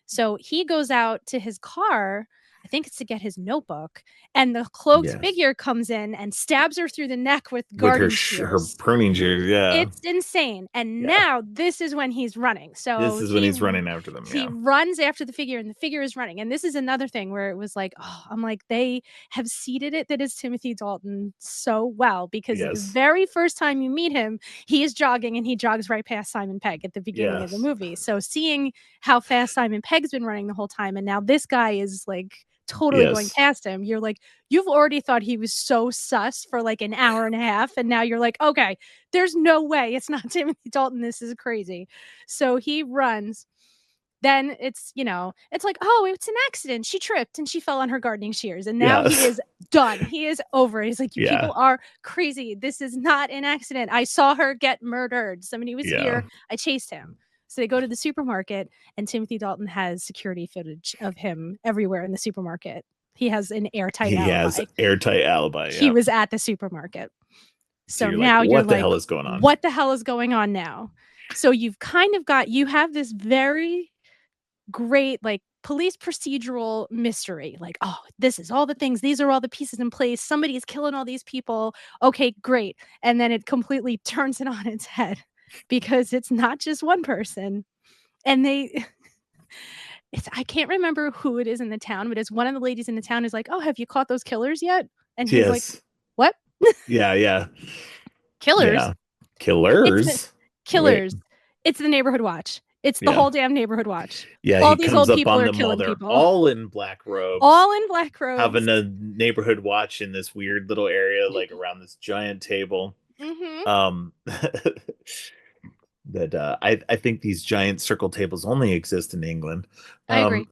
So he goes out to his car, I think it's to get his notebook, and the cloaked Yes. figure comes in and stabs her through the neck with With garden her shears. pruning shears, yeah. It's insane. And Yeah. now this is when he's running. So This is when he's running after them. he Yeah. runs after the figure, and the figure is running. And this is another thing where it was like, oh, I'm like, they have seeded it that is Timothy Dalton so well, because the Yes. very first time you meet him, he is jogging and he jogs right past Simon Pegg at the beginning of the Yes. movie. So seeing how fast Simon Pegg's been running the whole time, and now this guy is like totally going Yes. past him, you're like, you've already thought he was so sus for like an hour and a half, and now you're like, okay, there's no way it's not Timothy Dalton. This is crazy. So he runs. Then it's, it's like, oh, it's an accident. She tripped and she fell on her gardening shears. And now he Yes. is done. He is over. He's like, you Yeah. people are crazy. This is not an accident. I saw her get murdered. Somebody was Yeah. here. I chased him. So they go to the supermarket, and Timothy Dalton has security footage of him everywhere in the supermarket. He has an airtight alibi. Has airtight alibi. He Yeah. was at the supermarket. So you're now like, you're what the like, hell is going on? what the hell is going on now? So you have this very great like police procedural mystery. Like, oh, this is all the things. These are all the pieces in place. Somebody is killing all these people. Okay, great. And then it completely turns it on its head because it's not just one person. And I can't remember who it is in the town, but it's one of the ladies in the town who's like, oh, have you caught those killers yet? And he's like, Yes. what? Yeah. Killers? Yeah. Killers. Killers. Wait. It's the neighborhood watch. It's the whole damn neighborhood watch. Yeah, all he these comes old up people on are them while killing they're people. all in black robes. All in black robes. Having a neighborhood watch in this weird little area, like around this giant table. Mm-hmm. That I think these giant circle tables only exist in England. I agree.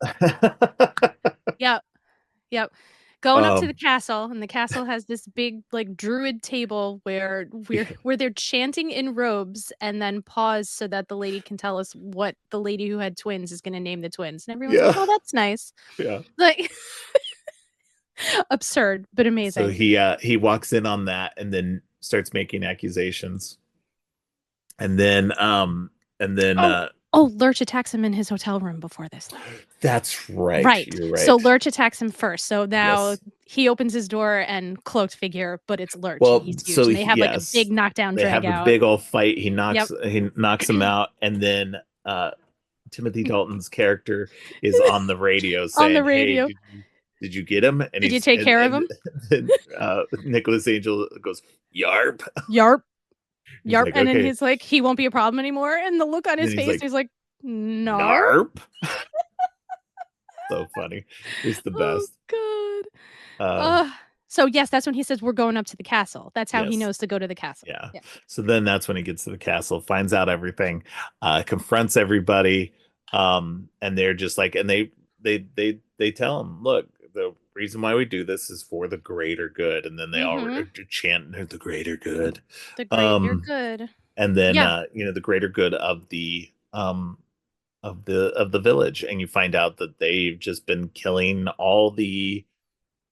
Yep. Going up to the castle, and the castle has this big like druid table where they're chanting in robes, and then pause so that the lady can tell us what the lady who had twins is going to name the twins. And everyone's like, oh, that's nice. Yeah. Like absurd, but amazing. So he walks in on that and then starts making accusations. And then Lurch attacks him in his hotel room before this. That's right. Right. You're right. So Lurch attacks him first. So now he opens his door and cloaked figure, but it's Lurch. Well, he's huge. so And they have like a big knockdown drag have out. a big old fight. He knocks him out, and then Timothy Dalton's character is on the radio saying, "Hey, did you get him? And did you take care of him?" And Nicholas Angel goes, "Yarp, yarp." Yarp, like, and okay. then he's like, he won't be a problem anymore. And the look on his face, he's like, Narp. So funny. It's the best. Oh, God. So, yes, that's when he says, we're going up to the castle. That's how he knows to go to the castle. Yeah. So then that's when he gets to the castle, finds out everything, confronts everybody. And they're just like, and they tell him, look, the reason why we do this is for the greater good. And then they all chant the greater good. The greater good. And then the greater good of the village. And you find out that they've just been killing all the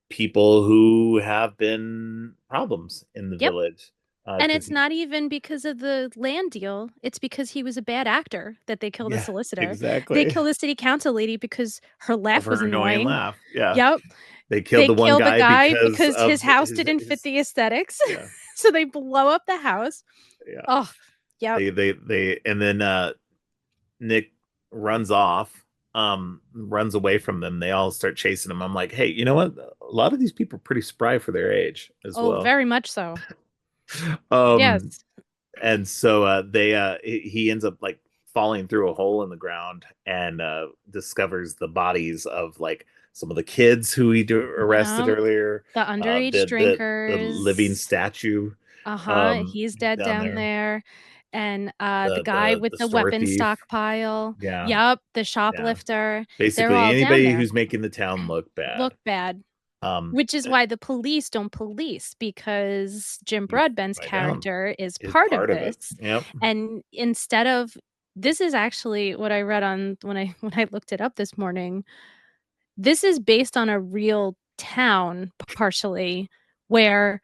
people who have been problems in the village. And it's not even because of the land deal. It's because he was a bad actor that they killed the solicitor. Exactly. They killed the city council lady because her laugh was annoying. Laugh. Yeah. Yep. They killed the one guy because his house didn't fit the aesthetics. Yeah. So they blow up the house. Yeah. Oh, yeah. They and then Nick runs off, runs away from them. They all start chasing him. I'm like, hey, you know what? A lot of these people are pretty spry for their age as well. Oh, very much so. Yes. And so he ends up like falling through a hole in the ground and discovers the bodies of like some of the kids who he arrested Yeah. earlier. The underage The living drinkers. statue He's dead down there. And the guy with the the store weapon thief. stockpile. Yeah. Yep, the shoplifter. They're Basically all down anybody there. who's making the town look bad. Which is why the police don't police, because Jim Broadbent's character is part of this. Yep. And instead of, this is actually what I read on when I looked it up this morning. This is based on a real town, partially, where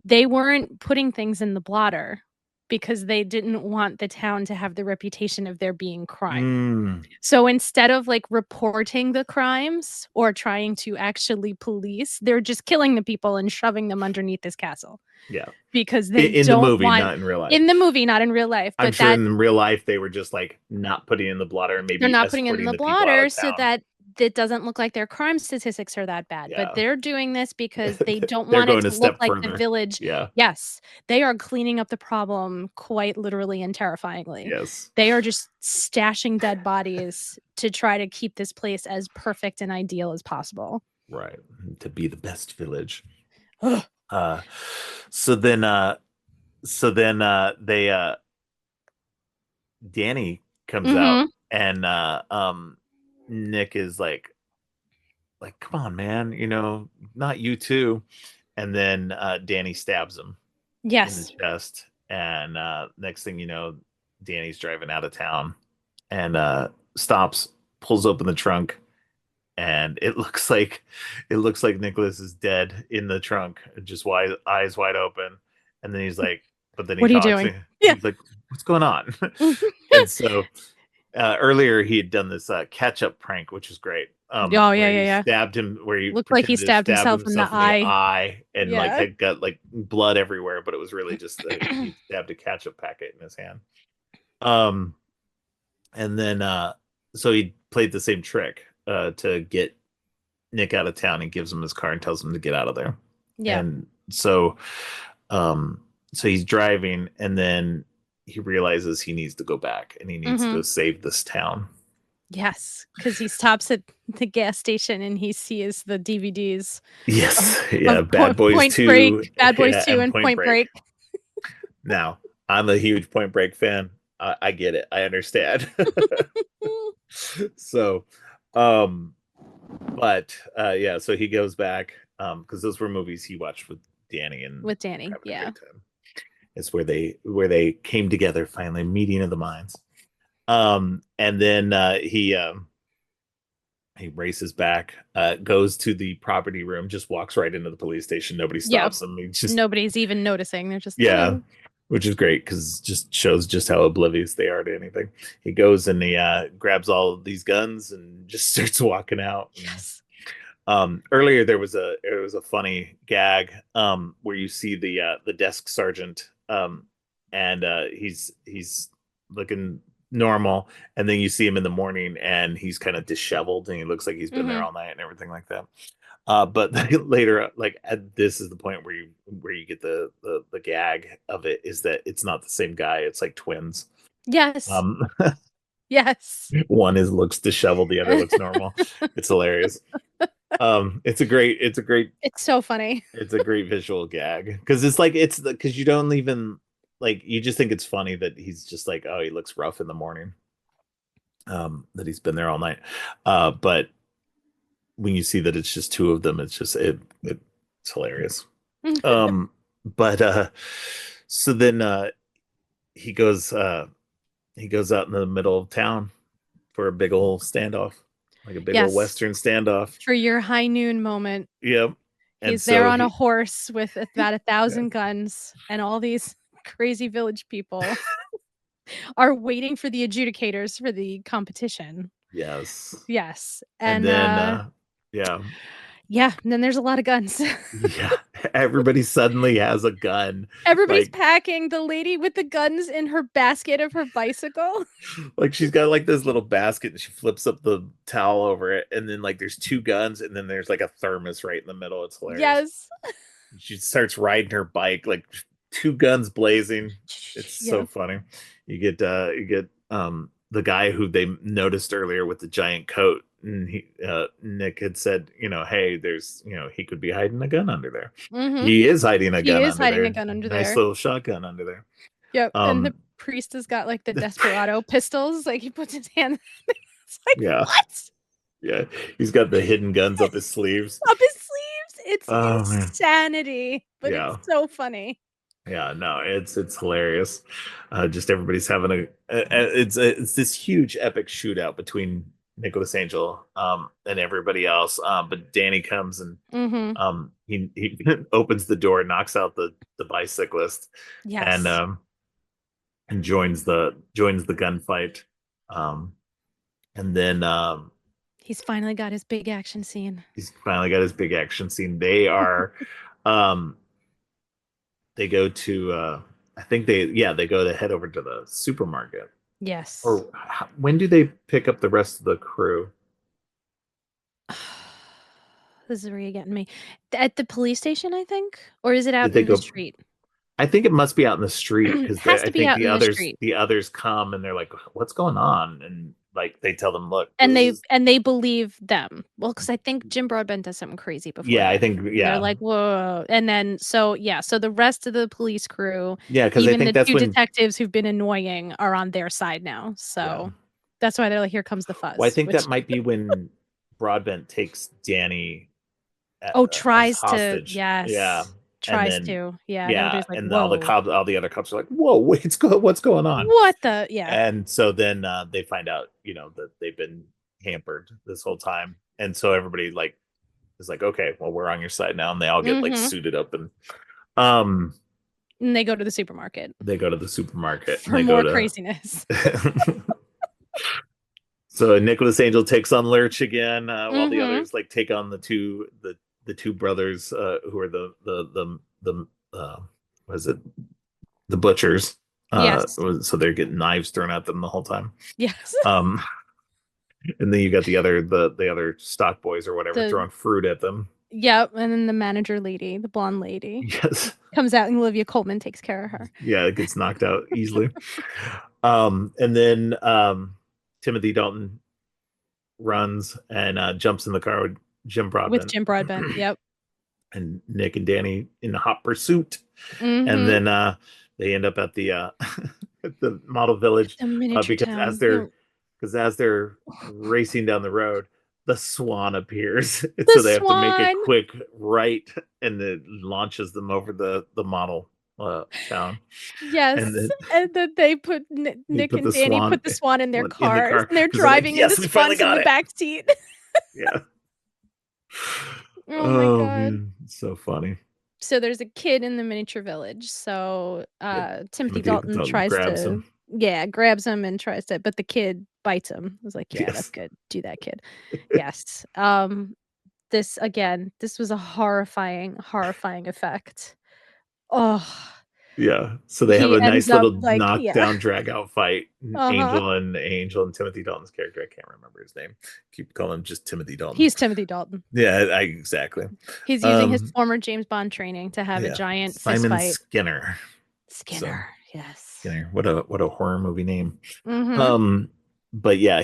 they weren't putting things in the blotter because they didn't want the town to have the reputation of there being crime. So instead of like reporting the crimes or trying to actually police, they're just killing the people and shoving them underneath this castle. Yeah. Because they in don't the movie, want, not in real life. In the movie, not in real life. But I'm sure in real life they were just like not putting in the blotter and maybe they're not putting it in the blotter so that it doesn't look like their crime statistics are that bad. But they're doing this because they don't want it to look like the village. Yeah. Yes. They are cleaning up the problem quite literally and terrifyingly. Yes. They are just stashing dead bodies to try to keep this place as perfect and ideal as possible. Right. To be the best village. So then Danny comes out and Nick is like, come on, man, not you too. And then Danny stabs him in the chest. And next thing you know, Danny's driving out of town and stops, pulls open the trunk, and it looks like Nicholas is dead in the trunk, just eyes wide open. And then he's like, but then he what are you talks. doing? He's like, what's going on? And so earlier he had done this catch-up prank, which is great. He stabbed him, where he looked like he stabbed himself in the eye and like had got like blood everywhere, but it was really just he stabbed a ketchup packet in his hand. And then so he played the same trick to get Nick out of town, and gives him his car and tells him to get out of there. And so he's driving, and then he realizes he needs to go back and he needs to save this town. Yes, because he stops at the gas station and he sees the DVDs. Yes, Bad Boys 2, Bad Boys 2, and Point Break. Now, I'm a huge Point Break fan. I get it. I understand. So, so he goes back because those were movies he watched with Danny. It's where they came together finally, meeting of the minds. And then he races back, goes to the property room, just walks right into the police station. Nobody stops him. Nobody's even noticing. They're just which is great because it just shows just how oblivious they are to anything. He goes and he grabs all of these guns and just starts walking out. Yes. Earlier there was a funny gag where you see the desk sergeant and he's looking normal, and then you see him in the morning and he's kind of disheveled and he looks like he's been there all night and everything like that. But later, this is the point where you get the gag of it, is that it's not the same guy. It's like twins. Yes. Yes. One looks disheveled, the other looks normal. It's hilarious. It's so funny. It's a great visual gag because because you don't even you just think it's funny that he's just like, oh, he looks rough in the morning. That he's been there all night. But when you see that it's just two of them, it's just it's hilarious. So then he goes out in the middle of town for a big old standoff, like a big old Western standoff. For your high noon moment. Yep. He's there on a horse with about 1,000 guns, and all these crazy village people are waiting for the adjudicators for the competition. Yes. And then and then there's a lot of guns. Everybody suddenly has a gun. Everybody's packing the lady with the guns in her basket of her bicycle. She's got this little basket and she flips up the towel over it, and then there's two guns, and then there's a thermos right in the middle. It's hilarious. Yes. She starts riding her bike, two guns blazing. It's so funny. You get the guy who they noticed earlier with the giant coat, and Nick had said, hey, there's, he could be hiding a gun under there. Mhm. He is hiding a He gun is under hiding there. a gun under Nice there. little shotgun under there. Yep, and the Um, priest has got, like, the Desperado pistols, like, he puts his hand it's like, yeah, "What?" yeah. He's got the hidden guns up his sleeves. Up his sleeves. It's Oh man, insanity, but yeah. it's so funny. Yeah, no, it's hilarious. Just everybody's having it's this huge epic shootout between Nicholas Angel and everybody else. But Danny comes and Mhm. he opens the door, knocks out the bicyclist, and Yes. joins the gunfight. Um, and then He's finally got his big action scene. he's finally got his big action scene. They are um they go to I think they go to head over to the supermarket. Yes. Or when do they pick up the rest of the crew? This is where you're getting me. At the police station, I think? Or is it out Did they in the go? street? I think it must be out in the street It because has I to be think out in the street. the others come and they're like, "What's going on?" And like they tell them, "Look, And this is they believe them. Well, because I think Jim Broadbent does something crazy before yeah." I that. think And they're like, "Whoa." And then so the rest of the police crew, yeah, because I even think the that's 2 when. detectives who've been annoying are on their side now. Yeah. So that's why they're like, "Here comes the Well, I fuzz," think that which might be when Broadbent takes Danny as tries to hostage. Yeah, yes. and Tries then to. Yeah, and yeah, everybody's like, and "Whoa. all the other cops are like, "Whoa, what's going on?" What the" yeah. And so then they find out, that they've been hampered this whole time, and so everybody like is like, "Okay, well, we're on your side now," and they all get like Mhm. suited up and um And they go to the supermarket they go to the supermarket and for they go more to. craziness. So Nicholas Angel takes on Lurch again, while the Mhm. others like take on the two brothers who are the what is it, the butchers. Yes. So they're getting knives thrown at them the whole time. Yes. Um, and then you got the other stock boys or whatever The throwing fruit at them. Yep, and then the manager lady, the blonde lady, Yes, comes out and Olivia Colman takes care of her. yeah, it gets knocked out easily. And then Timothy Dalton runs and jumps in the car with Jim With Broadbent. Jim Broadbent, yep. And Nick and Danny in hot pursuit. And Mhm. then they end up at the at the model village The miniature because town. as they're racing down the road, the swan appears. And The so they have to make a swan! quick right, and it launches them over the model town. And Yes, then and then they put they Nick put and the Danny swan put the swan in their in the cars, car and they're because they're like, driving, and the "Yes, we finally swan's in got the it." back seat. Yeah. Oh my Oh god. man, so funny. So there's a kid in the miniature village, so, Yeah, Timothy Timothy Dalton Dalton tries grabs to him. yeah, grabs him and tries to but the kid bites him. I was like, "Yeah, that's Yes. good. Do that, kid." Yes. This was a horrifying, horrifying effect. Oh, Yeah. So they have he a ends nice up little like yeah. knockdown drag out fight. Uh-huh. Angel and Timothy Dalton's character. I can't remember his name. Keep calling him just Timothy Dalton. He's Timothy Dalton. Yeah, exactly. He's using his Um, former James Bond training to have a yeah. giant fist Simon fight. Skinner. So Skinner, yes. Skinner. What a horror movie name. Mhm. But yeah,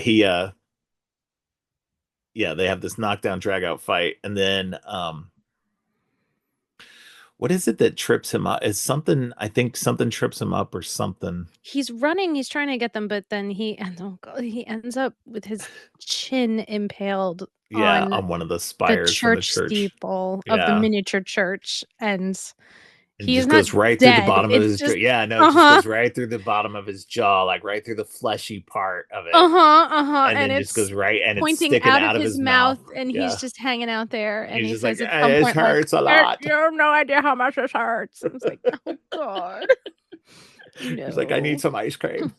they have this knockdown drag out fight, and then what is it that trips him up? Is something I think something trips him up or something. He's running, he's trying to get them, but then he ends up with his chin impaled Yeah, on on one of the the spires from the church church. steeple of the Yeah. miniature church, and And it he is just not goes right through the dead. bottom of It's his jaw. just Yeah, no, it just uh-huh, goes right through the bottom of his jaw, like right through the fleshy part of it. uh-huh, uh-huh, And and then just it's goes right and it's pointing sticking out of out of his his mouth, mouth. and he's Yeah. just hanging out there, and He's he just like, says at some it point, like, hurts a lot. You have no idea how much this hurts." And it's like, "Oh god." He's like, I need No. some ice cream.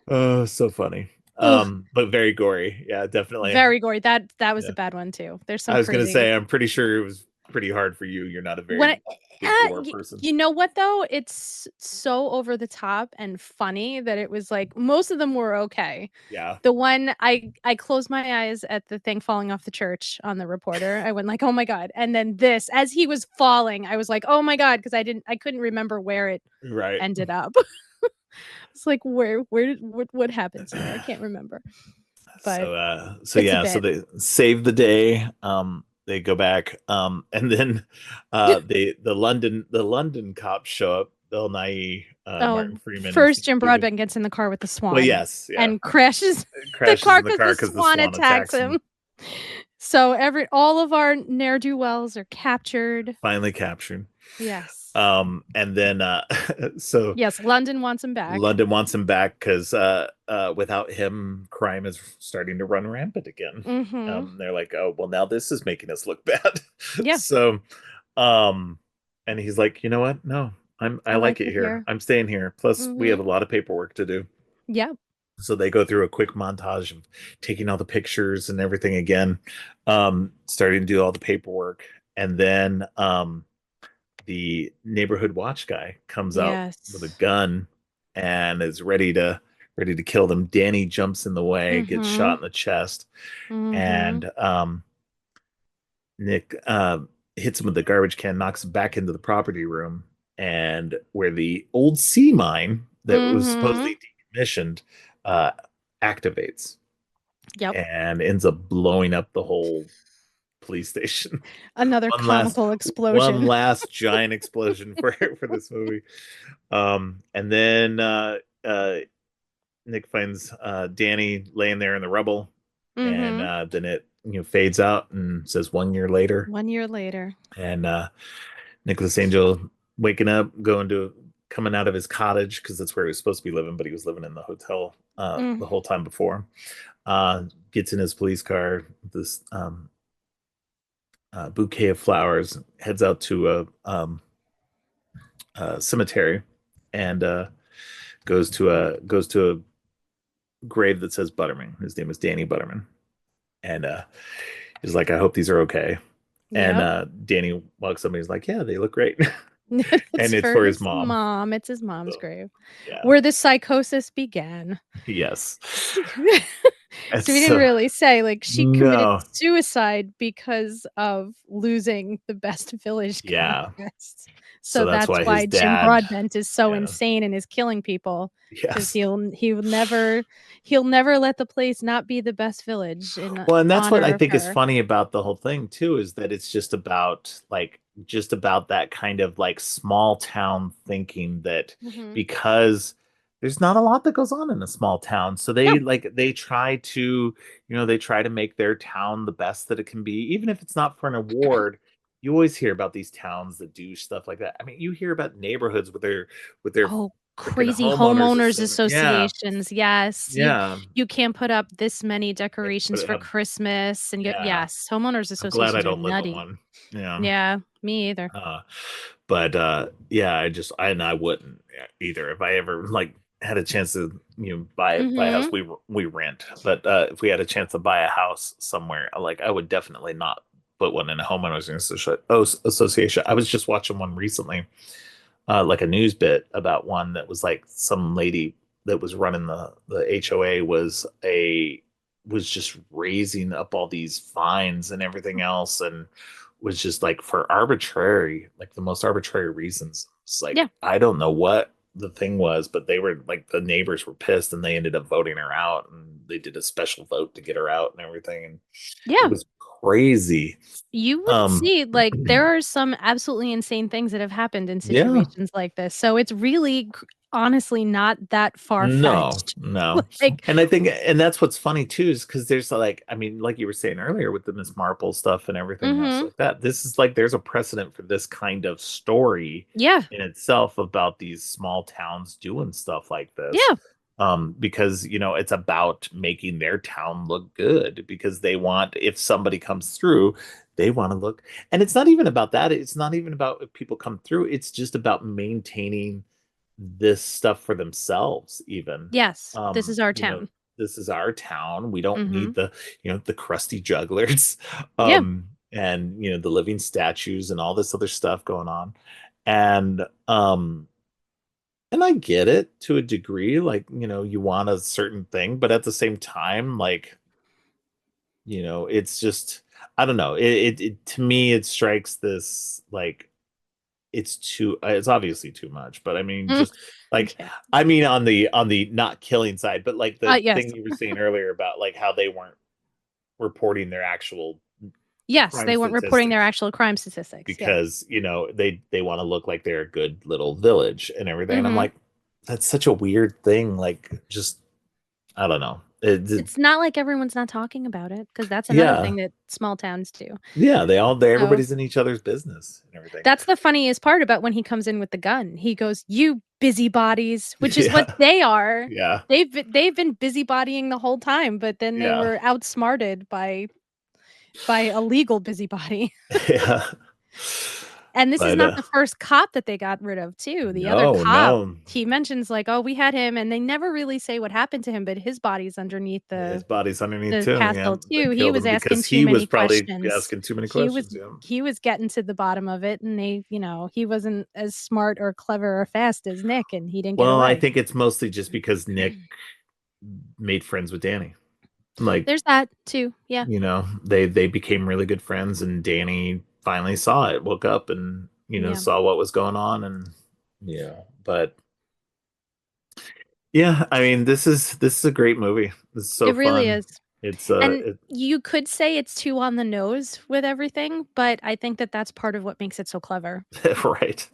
Oh, so funny. Ugh, But very gory. Yeah, definitely. very gory. That was Yeah. a bad one too. There's some I was gonna crazy say, I'm pretty sure it was pretty hard for you. You're not a when very big gore person. you know what though? It's so over the top and funny that it was like most of them were okay. Yeah. The one I closed my eyes at the thing falling off the church on the reporter. I went like, "Oh my god." And then this as he was falling, I was like, "Oh my god," because I couldn't remember where it Right. ended up. It's like what happens here? I can't remember. But So it's a yeah, so bit. they save the day. They go back, and then the London cops show up. Bill Nye, Oh, Martin Freeman, and first Steve Jim Coogan. Broadbent gets in the car with the Well, swan yes, yeah, and crashes the crashes car in the because car the because the swan swan attacks attacks him. him. So all of our ne'er-do-wells are captured. Finally captured. Yes. And then so Yes, London wants him back. London wants him back because without him, crime is starting to run rampant again. Mm-hmm. They're like, oh well, now this is making us look bad. Yeah. So, and he's like, you know what? No, I I like like it it here. here. I'm staying here. Plus, we have Mm-hmm. a lot of paperwork to do. Yeah. So they go through a quick montage of taking all the pictures and everything again, starting to do all the paperwork, and then the neighborhood watch guy comes out with a Yes. gun and is ready to kill them. Danny jumps in the way, gets Mm-hmm. shot in the chest, Mm-hmm. and Nick hits him with the garbage can, knocks him back into the property room, and where the old sea mine that was Mm-hmm. supposedly decommissioned uh, activates Yep. and ends up blowing up the whole police station. Another one last comical one explosion. last giant explosion for this movie. And then Nick finds Danny laying there in the rubble, and Mm-hmm. then it fades out and says 1 year later. 1 year later. And Nicholas Angel waking up, coming out of his cottage because that's where he was supposed to be living, but he was living in the hotel Mm. the whole time before. Gets in his police car, this bouquet of flowers, heads out to a cemetery, and goes to a grave that says Butterman. His name is Danny Butterman, and he's like, "I hope these are okay." And Yep. Danny walks up and he's like, "Yeah, they look great," It's and it's for for his his mom. mom. It's his mom's So grave. yeah, Where the psychosis began. yes, So it's we didn't really say, like, she committed no, suicide because of losing the best village yeah. contest. So So that's that's why his why Jim dad, Broadbent is so yeah, insane and is killing people because yes. he'll never let the place not be the best village in Well, and that's what I honor of think is her. funny about the whole thing too, is that it's just about that kind of like small town thinking that Mhm. because there's not a lot that goes on in a small town. So No. they try to make their town the best that it can be, even if it's not for an award. You always hear about these towns that do stuff like that. I mean, you hear about neighborhoods with their Oh, freaking crazy homeowners homeowners association. Yeah, associations, yes. yeah. You can't put up this many You have to put decorations it for up. Christmas, and Yeah. yes, homeowners I'm glad I associations are don't live in nutty. one. Yeah. Yeah, me either. Uh, but yeah, I wouldn't either if I ever like had a chance to buy a house. Mhm. We rent, but if we had a chance to buy a house somewhere, like I would definitely not put one in a homeowners association. I was just watching one recently, like a news bit about one that was like some lady that was running the HOA was just raising up all these fines and everything else, and was just like for arbitrary, like the most arbitrary reasons. It's like Yeah. I don't know what the thing was, but they were like the neighbors were pissed and they ended up voting her out, and they did a special vote to get her out and everything, and it Yeah. was crazy. You would Um, see, like, there are some absolutely insane things that have happened in yeah, situations like this, so it's really honestly not that no, far-fetched. no. Like And I think, and that's what's funny too, is because there's like, I mean, like you were saying earlier with the Miss Marple stuff and everything else mhm. like that. This is like there's a precedent for this kind of story Yeah. in itself about these small towns doing stuff like this. Yeah. Because it's about making their town look good because they want, if somebody comes through, they want to look, and it's not even about that. It's not even about if people come through. It's just about maintaining this stuff for themselves even. Yes. This um is our you know town. this is our town. We don't need Mhm. the crusty jugglers Yeah. and the living statues and all this other stuff going on. And I get it to a degree, like you want a certain thing, but at the same time, like it's just, I don't know, it to me it strikes this like it's obviously too much, but I mean, just like, Yeah. I mean, on the not killing side, but like the Yes. thing you were saying earlier about like how they weren't reporting their actual Yes, crime they weren't reporting their statistics actual crime statistics. Yeah. because, you know, they want to look like they're a good little village and everything. And I'm Mhm. like, that's such a weird thing. Like, just, I don't know. It's not like everyone's not talking about it, because that's another Yeah. thing that small towns do. Yeah, So everybody's in each other's business and everything. that's the funniest part about when he comes in with the gun. He goes, "You busybodies," which is what Yeah. they are. Yeah. They've been busybodying the whole time, but then they Yeah. were outsmarted by a legal busybody. Yeah. And this is But not the first cop that they got rid of too. The other no, cop, no. he mentions like, "Oh, we had him," and they never really say what happened to him, but his body's underneath His body's underneath the too. Yeah. castle They too. He killed was him asking because too he was many probably questions. asking too many He was questions. Yeah. he was getting to the bottom of it, and they, he wasn't as smart or clever or fast as Nick, and he didn't get Well, I away. think it's mostly just because Nick made friends with Danny. Like, There's that too. Yeah. you know, they became really good friends, and Danny finally saw it, woke up, and Yeah. saw what was going on, and yeah. But yeah, I mean, this is a great movie. This is so It really fun. is. It's And you could say it's too on the nose with everything, but I think that that's part of what makes it so clever. right.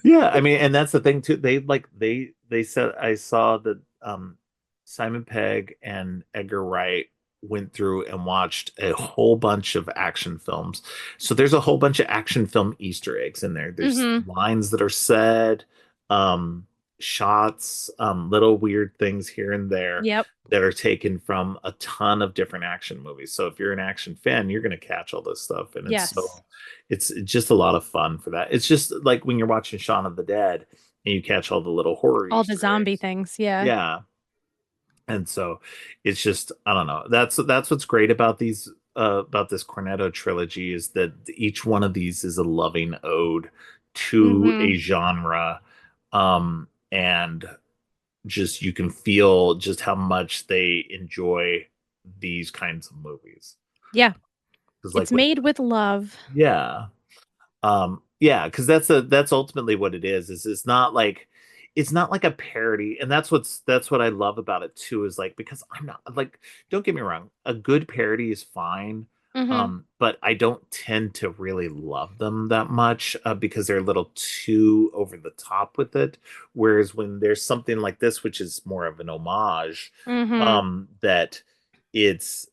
Yeah, I mean, and that's the thing too. They said, I saw that Simon Pegg and Edgar Wright went through and watched a whole bunch of action films. So there's a whole bunch of action film Easter eggs in there. There's Mhm. lines that are said, um, shots, little weird things here and there Yep. that are taken from a ton of different action movies. So if you're an action fan, you're going to catch all this stuff, and Yes. it's just a lot of fun for that. It's just like when you're watching Shaun of the Dead and you catch all the little horror All the Easter zombie eggs. things, yeah. Yeah. And so it's just, I don't know. That's what's great about these about this Cornetto trilogy, is that each one of these is a loving ode to Mhm. a genre. And just, you can feel just how much they enjoy these kinds of movies. Yeah. 'Cause It's like with, made with love. yeah. Yeah, because that's ultimately what it is it's not like, a parody, and that's what I love about it too, is like, because I'm not like, don't get me wrong, a good parody is fine. Mhm. But I don't tend to really love them that much, because they're a little too over the top with it. Whereas when there's something like this, which is more of an homage, Mhm. that it's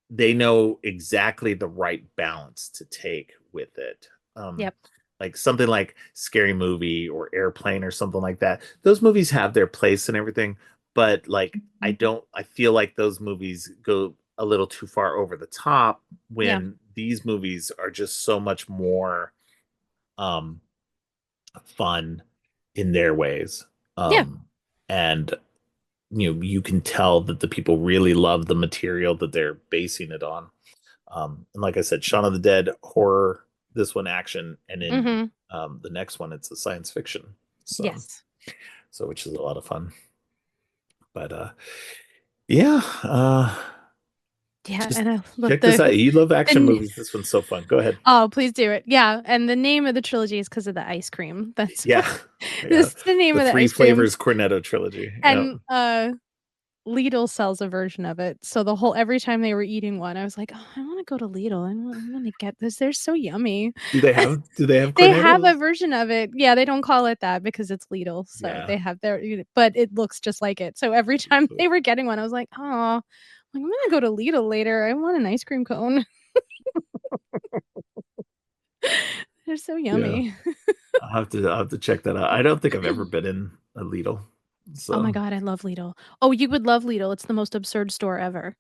they know exactly the right balance to take with it. Yep. Like something like Scary Movie or Airplane or something like that. Those movies have their place and everything, but like, I feel like those movies go a little too far over the top, Yeah. when these movies are just so much more um fun in their ways. Yeah. And you can tell that the people really love the material that they're basing it on. And like I said, Shaun of the Dead, horror, this one action, and then Mhm. the next one, it's a science fiction. So Yes. which is a lot of fun. But yeah, Yeah, just and I love check this out. You love the action n movies. This one's so fun. Go ahead. Oh, please do it. Yeah, and the name of the trilogy is 'cause of the ice cream. That's Yeah. this Yeah. is the name The of the Three ice cream. Flavors Cornetto trilogy. Yeah. And, Lidl sells a version of it, so every time they were eating one, I was like, "Oh, I wanna go to Lidl. I wanna get this. They're so yummy." Do they have They have a Cornettos? version of it. Yeah, they don't call it that because it's Lidl, so Yeah. they have but it looks just like it. So every time they were getting one, I was like, "Oh, I'm gonna go to Lidl later. I want an ice cream cone." They're so Yeah. yummy. I'll have to check that out. I don't think I've ever been in a Lidl. Oh my So god, I love Lidl. Oh, you would love Lidl. It's the most absurd store ever.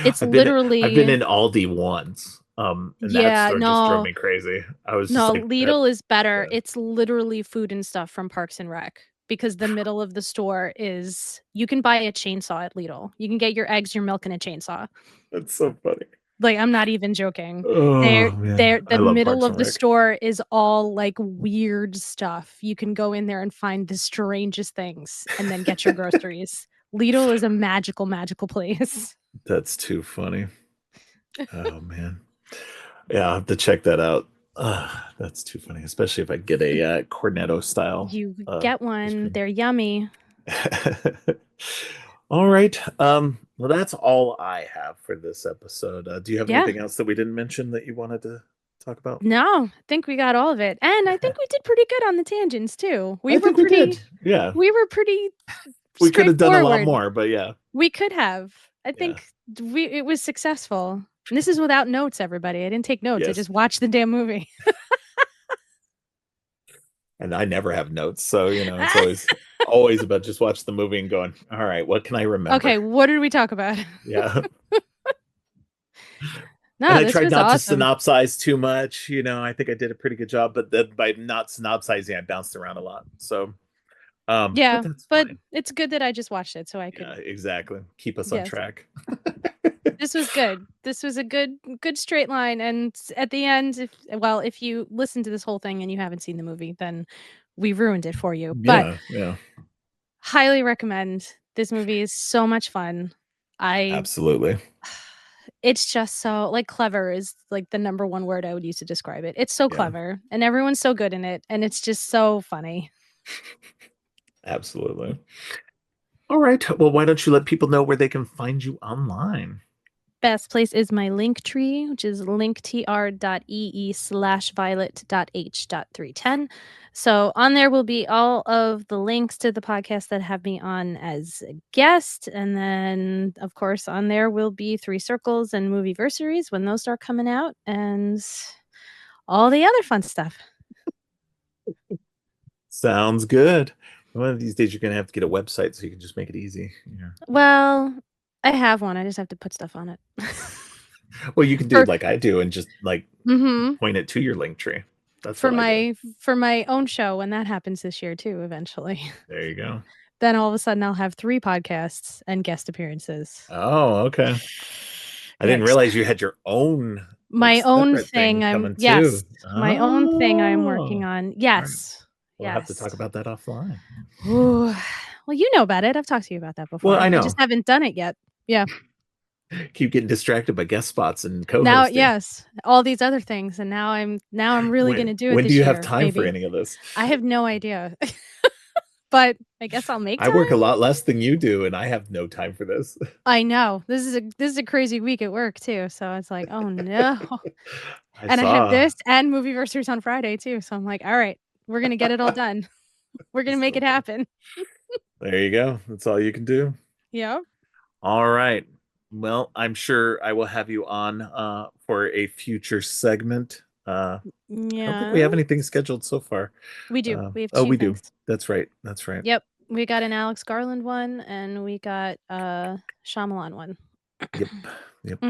It's I've been literally in Aldi once. And that Yeah, store just drove no. me crazy. I was just No, like, that, Lidl is better. yeah, It's literally food and stuff from Parks and Rec, because the middle of the store is you can buy a chainsaw at Lidl. You can get your eggs, your milk, and a chainsaw. that's so funny. Like, I'm not even joking. Oh man, They're I the love middle Parks of and the Rec. store is all, like, weird stuff. You can go in there and find the strangest things and then get your groceries. Lidl is a magical, magical place. That's too funny. Oh man. Yeah, I'll have to check that out. That's too funny, especially if I get a cornetto style. You Ice get one. cream. They're yummy. All right. Well, that's all I have for this episode. Do you have Yeah. anything else that we didn't mention that you wanted to talk about? No, I think we got all of it. And I think we did pretty good on the tangents too. I think we did. Yeah. We were pretty We could have done a lot straightforward. more, but yeah. We could have. I Yeah. think it was successful. And this is without notes, everybody. I didn't take notes. I Yes. just watched the damn movie. And I never have notes, so it's always about just watch the movie and going, all right, what can I remember? Okay, what did we talk about? Yeah. No, And I this tried was not awesome. to synopsize too much. I think I did a pretty good job, but then by not synopsizing, I bounced around a lot. So, Yeah, but that's but fine. it's good that I just watched it so I Yeah, could. exactly. Keep us on Yes. track. This was good. This was a good straight line. And at the end, if you listen to this whole thing and you haven't seen the movie, then we ruined it for you. But Yeah. highly recommend. This movie is so much fun. Absolutely. It's just so clever is like the number one word I would use to describe it. It's so Yeah. clever and everyone's so good in it and it's just so funny. Absolutely. All right. Well, why don't you let people know where they can find you online? Best place is my link tree, which is linktr.ee/violet.h.310. So on there will be all of the links to the podcasts that have me on as a guest. And then, of course, on there will be 3 Circles and Movieversaries when those start coming out and all the other fun stuff. Sounds good. One of these days, you're going to have to get a website so you can just make it easy. Well, I have one. I just have to put stuff on it. Well, you can do like I do and just point it to your link tree. That's for my own show when that happens this year too, eventually. There you go. Then all of a sudden I'll have 3 podcasts and guest appearances. Oh, okay. I didn't realize you had your own my own thing. My own thing I'm working on. Yes. We'll have to talk about that offline. Ooh. Well, you know about it. I've talked to you about that before. Well, I know. I just haven't done it yet. Yeah. Keep getting distracted by guest spots and co-hosting. Now, yes, all these other things, and now I'm really going to do it. When this do you year, have time for any of this? I have no idea, but I guess I'll make time. I work a lot less than you do, and I have no time for this. I know this is a crazy week at work too, so it's like, oh no. I have this and Movieversaries on Friday too, so I'm like, all right, we're gonna get it all done. We're gonna make it happen. There you go. That's all you can do. Yeah. All right. Well, I'm sure I will have you on for a future segment. I don't think we have anything scheduled so far. We do. We have 2 we things. do. That's right. Yep. We got an Alex Garland one and we got Shyamalan one. Yep.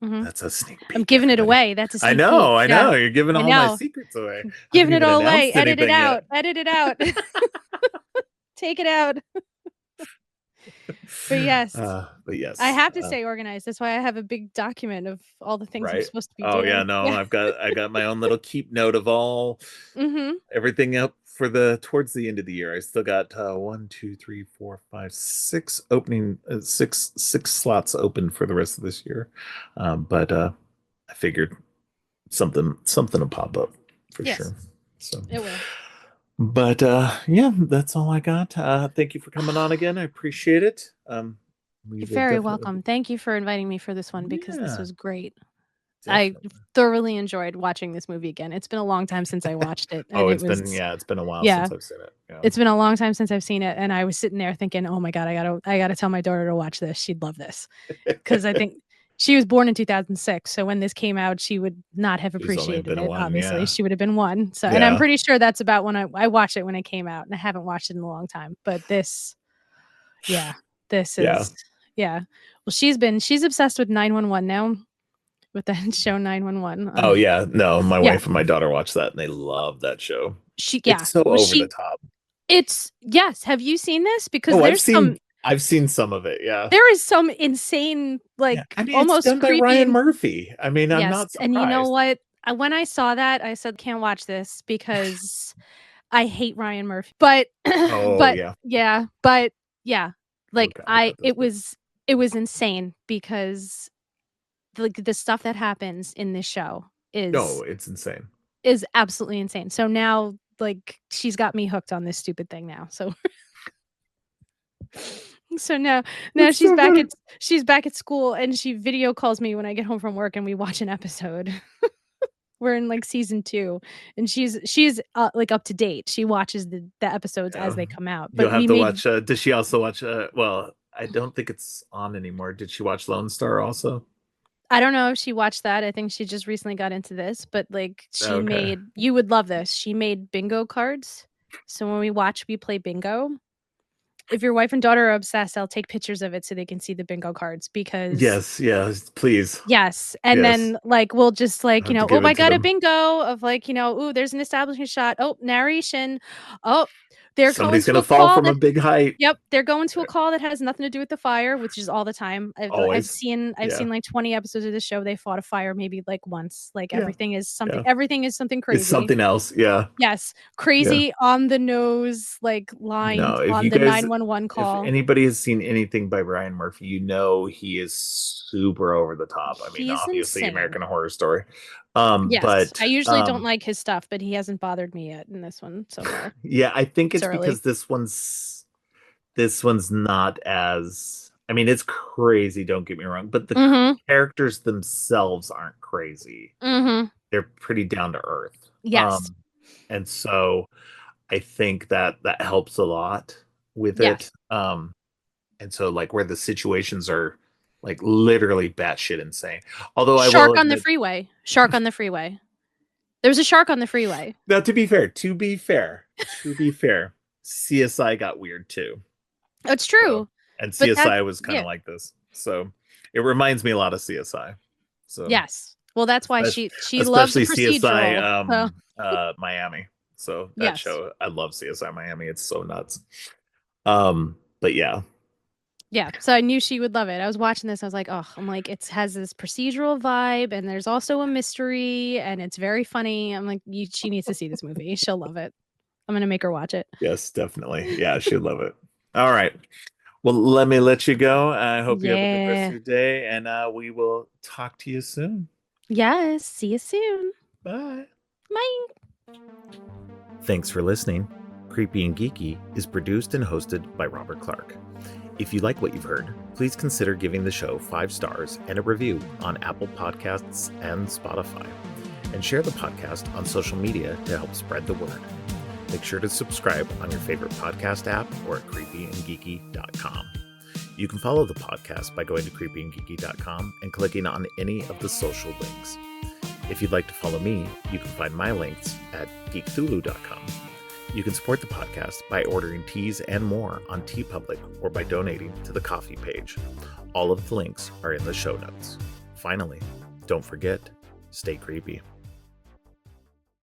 That's a sneak peek. I'm giving it away. That's a sneak peek. I know. You're giving all my secrets away. Giving it all away. Edit it out. Edit it out. Take it out. But yes. I have to stay organized. That's why I have a big document of all the things I'm supposed to be doing. Oh yeah, no, I got my own little keep note of all everything up for towards the end of the year. I still got 1, 2, 3, 4, 5, 6 opening, six slots open for the rest of this year. But I figured something will pop up for sure. So it will. But yeah, that's all I got. Thank you for coming on again. I appreciate it. You're very welcome. Thank you for inviting me for this one because this was great. Definitely. I thoroughly enjoyed watching this movie again. It's been a long time since I watched it. And it's been a while since I've seen it. Yeah. It's been a long time since I've seen it, and I was sitting there thinking, "Oh my god, I gotta tell my daughter to watch this. She'd love this," because I think she was born in 2006. So when this came out, she would not have appreciated it. Obviously, she would have been 1. So, and I'm pretty sure that's about when I watched it when it came out, and I haven't watched it in a long time. But this is Well, she's obsessed with 911 now. With that show 911. Oh yeah, no, my wife and my daughter watch that and they love that show. It's so over the top. It's Have you seen this? Because I've seen some of it. Yeah, there is some insane, almost it's done creepy by Ryan Murphy. I mean, I'm not surprised. And you know what? When I saw that, I said, "Can't watch this" because I hate Ryan Murphy. But it was insane because the stuff that happens in this show is it's insane. is absolutely insane. So now, like, she's got me hooked on this stupid thing now. So so now That's she's so back funny. at she's back at school, and she video calls me when I get home from work, and we watch an episode. We're in, like, season 2, and she's, like, up to date. She watches the episodes as Yeah. they come out, You'll but have we to made watch. Does she also watch? Well, I don't think it's on anymore. Did she watch Lone Star also? I don't know if she watched that. I think she just recently got into this, but, like, she Okay. made you would love this. She made bingo cards. So when we play bingo. If your wife and daughter are obsessed, I'll take pictures of it so they can see the bingo cards because Yes, please. yes, and Yes. then, like, we'll just, I like, have to "Oh, give I it to got a them. bingo," of, like, "Ooh, there's an establishing shot. Oh, narration. Oh, they're going Somebody's to gonna a fall call from a that." big height. Yep, they're going to a call that has nothing to do with the fire, which is all the time. Always. I've Yeah. seen, like, 20 episodes of the show. They fought a fire maybe, like, once. Like, Yeah. Yeah. everything is something It's crazy. something else. Yeah. Yes, Yeah. crazy, on the nose, like, No, lines if on you the guys, 911 if call. anybody has seen anything by Ryan Murphy, you know he is super over the top. I mean, He's obviously insane. American Horror Story. Yes, But I usually don't like his stuff, but he hasn't bothered me yet in this one so far. yeah, I think It's it's early. because this one's not as, I mean, it's crazy, don't get me wrong, but the Mhm, characters themselves aren't crazy. mhm. They're pretty down to earth. Yes, And so I think that helps a lot with yes. it. And so like where the situations are like literally batshit insane. Although I will Shark on the admit, freeway. Shark on the freeway. There was a shark on the freeway. now to be fair, CSI got weird too. It's So, true, and but that's CSI was kind yeah, of like this. So it reminds me a lot of CSI. So yes. Well, that's why especially, she loves a especially CSI procedural, so Miami. So that yes. show, I love CSI Miami. It's so nuts. But yeah. Yeah, so I knew she would love it. I was watching this, I was like, "Oh," I'm like, "It has this procedural vibe, and there's also a mystery, and it's very funny." I'm like, She needs to see this movie. She'll love it. I'm gonna make her watch it." Yes, definitely. Yeah, she'd love it. All right. Well, let me let you go. I hope you have a good rest of Yeah. your day, and we will talk to you soon. Yes, see you soon. Bye. Bye. Thanks for listening. Creepy and Geeky is produced and hosted by Robert Clark. If you like what you've heard, please consider giving the show 5 stars and a review on Apple Podcasts and Spotify. And share the podcast on social media to help spread the word. Make sure to subscribe on your favorite podcast app or at creepyandgeeky.com. You can follow the podcast by going to creepyandgeeky.com and clicking on any of the social links. If you'd like to follow me, you can find my links at geekthulu.com. You can support the podcast by ordering teas and more on TeePublic or by donating to the coffee page. All of the links are in the show notes. Finally, don't forget, stay creepy.